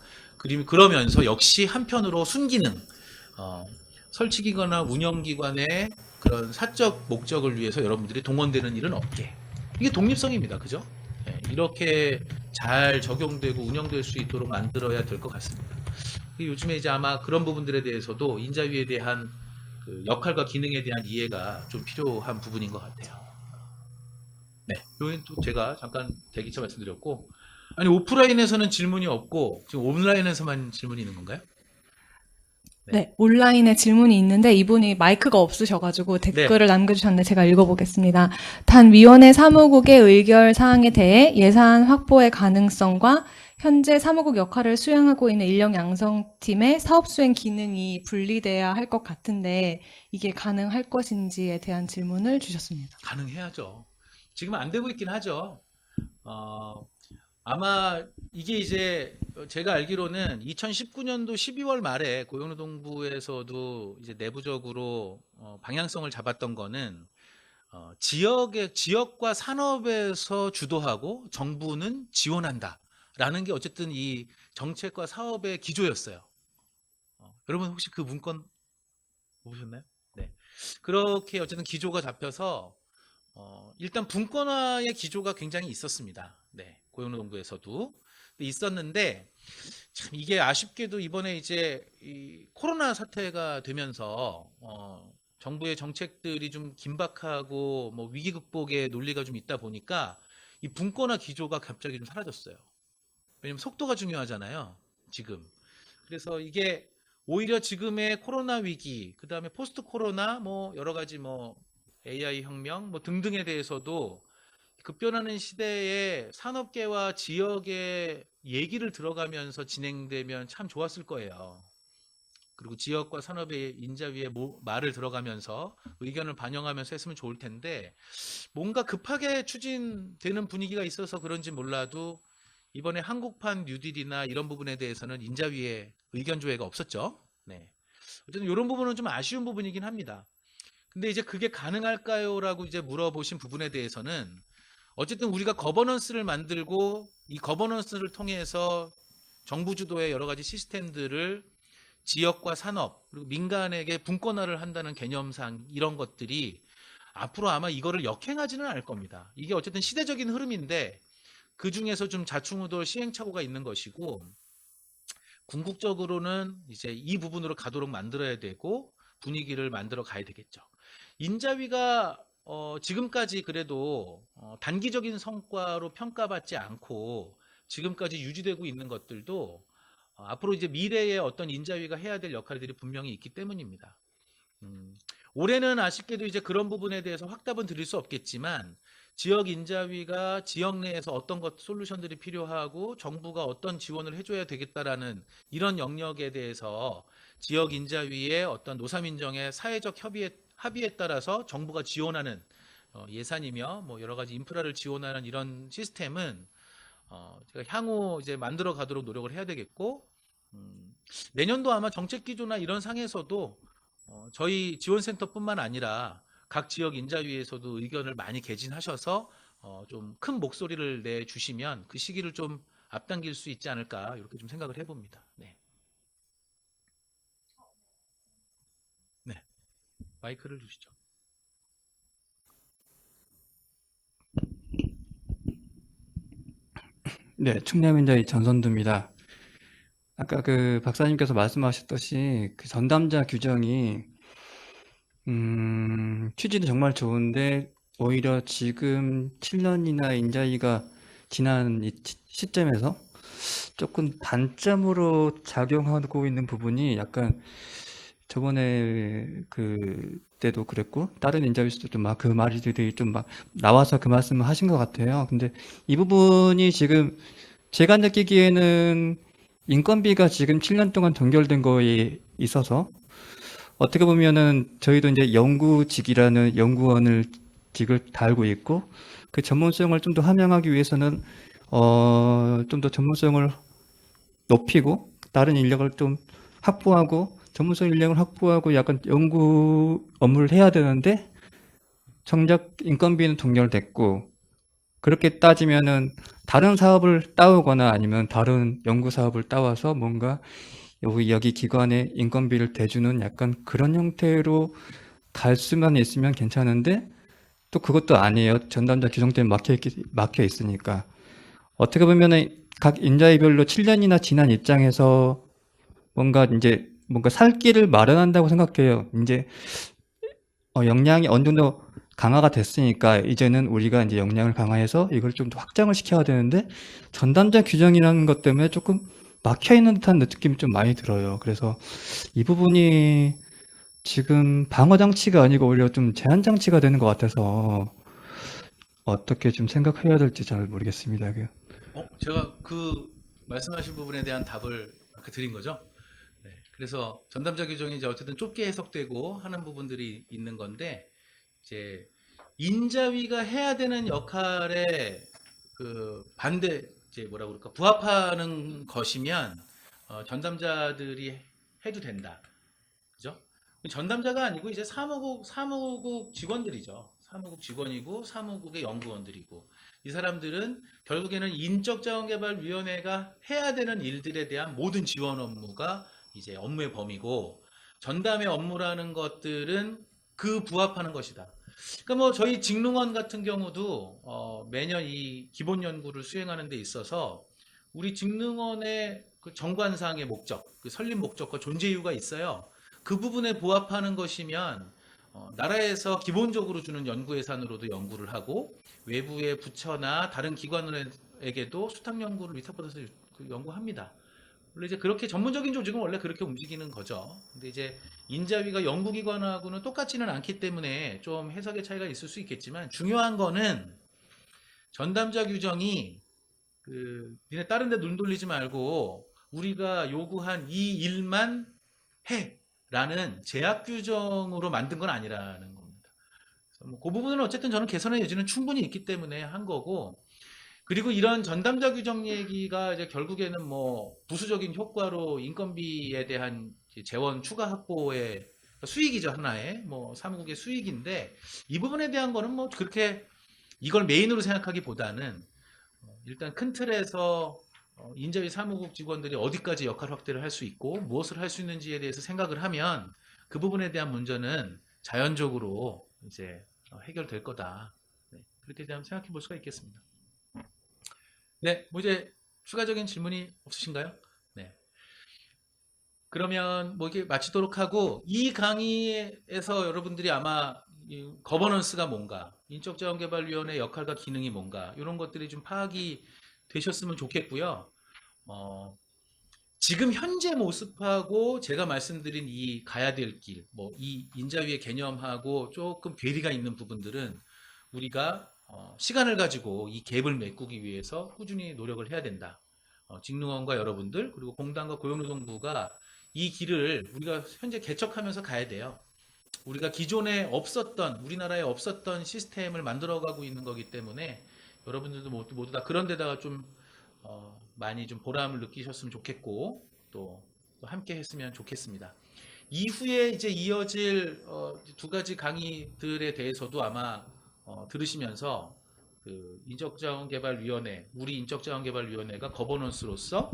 그러면서 역시 한편으로 순기능 설치기관이나 운영기관의 그런 사적 목적을 위해서 여러분들이 동원되는 일은 없게 이게 독립성입니다. 그죠? 이렇게 잘 적용되고 운영될 수 있도록 만들어야 될 것 같습니다. 요즘에 이제 아마 그런 부분들에 대해서도 인자위에 대한 그 역할과 기능에 대한 이해가 좀 필요한 부분인 것 같아요. 네, 여기는 또 제가 잠깐 대기차 말씀드렸고, 아니 오프라인에서는 질문이 없고 지금 온라인에서만 질문이 있는 건가요? 네, 네, 온라인에 질문이 있는데 이분이 마이크가 없으셔가지고 네, 댓글을 남겨주셨는데 제가 읽어보겠습니다. 단 위원회 사무국의 의결 사항에 대해 예산 확보의 가능성과 현재 사무국 역할을 수행하고 있는 인력 양성팀의 사업 수행 기능이 분리돼야 할 것 같은데 이게 가능할 것인지에 대한 질문을 주셨습니다. 가능해야죠. 지금 안 되고 있긴 하죠. 어, 아마 이게 이제 제가 알기로는 2019년도 12월 말에 고용노동부에서도 이제 내부적으로 방향성을 잡았던 거는 지역과 산업에서 주도하고 정부는 지원한다라는 게 어쨌든 이 정책과 사업의 기조였어요. 여러분 혹시 그 문건 보셨나요? 네. 그렇게 어쨌든 기조가 잡혀서 일단 분권화의 기조가 굉장히 있었습니다. 네. 고용노동부에서도 있었는데 참 이게 아쉽게도 이번에 이제 이 코로나 사태가 되면서 정부의 정책들이 좀 긴박하고 뭐 위기 극복의 논리가 좀 있다 보니까 이 분권화 기조가 갑자기 좀 사라졌어요. 왜냐면 속도가 중요하잖아요. 지금. 그래서 이게 오히려 지금의 코로나 위기, 그다음에 포스트 코로나 뭐 여러 가지 뭐 AI 혁명 뭐 등등에 대해서도 급변하는 시대에 산업계와 지역의 얘기를 들어가면서 진행되면 참 좋았을 거예요. 그리고 지역과 산업의 인자위의 말을 들어가면서 의견을 반영하면서 했으면 좋을 텐데 뭔가 급하게 추진되는 분위기가 있어서 그런지 몰라도 이번에 한국판 뉴딜이나 이런 부분에 대해서는 인자위의 의견 조회가 없었죠. 네. 어쨌든 이런 부분은 좀 아쉬운 부분이긴 합니다. 근데 이제 그게 가능할까요?라고 이제 물어보신 부분에 대해서는 어쨌든 우리가 거버넌스를 만들고 이 거버넌스를 통해서 정부 주도의 여러 가지 시스템들을 지역과 산업 그리고 민간에게 분권화를 한다는 개념상 이런 것들이 앞으로 아마 이거를 역행하지는 않을 겁니다. 이게 어쨌든 시대적인 흐름인데 그 중에서 좀 좌충우돌 시행착오가 있는 것이고 궁극적으로는 이제 이 부분으로 가도록 만들어야 되고 분위기를 만들어 가야 되겠죠. 인자위가 지금까지 그래도 단기적인 성과로 평가받지 않고 지금까지 유지되고 있는 것들도 앞으로 이제 미래에 어떤 인자위가 해야 될 역할들이 분명히 있기 때문입니다. 음, 올해는 아쉽게도 이제 그런 부분에 대해서 확답은 드릴 수 없겠지만 지역 인자위가 지역 내에서 어떤 것 솔루션들이 필요하고 정부가 어떤 지원을 해줘야 되겠다라는 이런 영역에 대해서 지역 인자위의 어떤 노사민정의 사회적 합의에 따라서 정부가 지원하는 예산이며 뭐 여러 가지 인프라를 지원하는 이런 시스템은 제가 향후 이제 만들어 가도록 노력을 해야 되겠고 내년도 아마 정책 기조나 이런 상에서도 저희 지원센터뿐만 아니라 각 지역 인자위에서도 의견을 많이 개진하셔서 좀 큰 목소리를 내 주시면 그 시기를 좀 앞당길 수 있지 않을까 이렇게 좀 생각을 해봅니다. 네, 네, 마이크를 주시죠. 네, 충남인자의 전선두입니다. 아까 그 박사님께서 말씀하셨듯이 그 전담자 규정이 취지는 정말 좋은데 오히려 지금 7년이나 인자이가 지난 이 시점에서 조금 단점으로 작용하고 있는 부분이 약간 저번에 그 때도 그랬고 다른 인터뷰에서도 좀 막 그 말들이 좀 막 나와서 그 말씀을 하신 것 같아요. 근데 이 부분이 지금 제가 느끼기에는 인건비가 지금 7년 동안 동결된 거에 있어서 어떻게 보면은 저희도 이제 연구직이라는 연구원을 직을 달고 있고 그 전문성을 좀 더 함양하기 위해서는 좀 더 전문성을 높이고 다른 인력을 좀 확보하고 전문성 인력을 확보하고 약간 연구 업무를 해야 되는데 정작 인건비는 동결됐고 그렇게 따지면은 다른 사업을 따오거나 아니면 다른 연구 사업을 따와서 뭔가 여기 기관에 인건비를 대주는 약간 그런 형태로 갈 수만 있으면 괜찮은데 또 그것도 아니에요. 전담자 규정 때문에 막혀 있으니까. 어떻게 보면은 각 인자이별로 7년이나 지난 입장에서 뭔가 살 길을 마련한다고 생각해요. 이제 역량이 어느 정도 강화가 됐으니까 이제는 우리가 이제 역량을 강화해서 이걸 좀 더 확장을 시켜야 되는데 전담자 규정이라는 것 때문에 조금 막혀 있는 듯한 느낌이 좀 많이 들어요. 그래서 이 부분이 지금 방어 장치가 아니고 오히려 좀 제한 장치가 되는 것 같아서 어떻게 좀 생각해야 될지 잘 모르겠습니다. 제가 그 말씀하신 부분에 대한 답을 아까 드린 거죠. 네. 그래서 전담자 규정이 이제 어쨌든 좁게 해석되고 하는 부분들이 있는 건데, 이제 인자위가 해야 되는 역할에 그 반대, 이제 뭐라 그럴까, 부합하는 것이면 전담자들이 해도 된다. 그죠? 전담자가 아니고 이제 사무국 직원들이죠. 사무국 직원이고 사무국의 연구원들이고, 이 사람들은 결국에는 인적자원개발위원회가 해야 되는 일들에 대한 모든 지원 업무가 이제 업무의 범위고, 전담의 업무라는 것들은 그 부합하는 것이다. 그러니까 뭐 저희 직능원 같은 경우도 매년 이 기본 연구를 수행하는 데 있어서 우리 직능원의 그 정관상의 목적, 그 설립 목적과 존재 이유가 있어요. 그 부분에 부합하는 것이면 나라에서 기본적으로 주는 연구 예산으로도 연구를 하고, 외부의 부처나 다른 기관에게도 수탁 연구를 위탁받아서 연구합니다. 원래 이제 그렇게 전문적인 조직은 원래 그렇게 움직이는 거죠. 근데 이제 인자위가 연구기관하고는 똑같지는 않기 때문에 좀 해석의 차이가 있을 수 있겠지만, 중요한 거는 전담자 규정이 니네 다른 데 눈 돌리지 말고 우리가 요구한 이 일만 해 라는 제약 규정으로 만든 건 아니라는 겁니다. 그래서 뭐그 부분은 어쨌든 저는 개선의 여지는 충분히 있기 때문에 한 거고, 그리고 이런 전담자 규정 얘기가 이제 결국에는 뭐 부수적인 효과로 인건비에 대한 재원 추가 확보의 수익이죠, 하나의 뭐 사무국의 수익인데, 이 부분에 대한 거는 뭐 그렇게 이걸 메인으로 생각하기보다는 일단 큰 틀에서 인자위 사무국 직원들이 어디까지 역할 확대를 할 수 있고 무엇을 할 수 있는지에 대해서 생각을 하면 그 부분에 대한 문제는 자연적으로 이제 해결될 거다. 네, 그렇게 대한 생각해 볼 수가 있겠습니다. 네, 뭐 이제 추가적인 질문이 없으신가요? 네. 그러면 뭐 이렇게 마치도록 하고, 이 강의에서 여러분들이 아마 이 거버넌스가 뭔가, 인적자원개발위원회 역할과 기능이 뭔가, 이런 것들이 좀 파악이 되셨으면 좋겠고요. 지금 현재 모습하고 제가 말씀드린 이 가야 될 길, 뭐 이 인자위의 개념하고 조금 괴리가 있는 부분들은 우리가 시간을 가지고 이 갭을 메꾸기 위해서 꾸준히 노력을 해야 된다. 직능원과 여러분들, 그리고 공단과 고용노동부가 이 길을 우리가 현재 개척하면서 가야 돼요. 우리가 기존에 없었던, 우리나라에 없었던 시스템을 만들어가고 있는 거기 때문에 여러분들도 모두 다 그런 데다가 좀 많이 좀 보람을 느끼셨으면 좋겠고, 또 함께 했으면 좋겠습니다. 이후에 이제 이어질 두 가지 강의들에 대해서도 아마 들으시면서 그 인적자원개발위원회, 우리 인적자원개발위원회가 거버넌스로서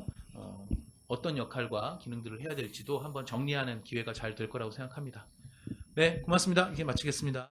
어떤 역할과 기능들을 해야 될지도 한번 정리하는 기회가 잘 될 거라고 생각합니다. 네, 고맙습니다. 이렇게 마치겠습니다.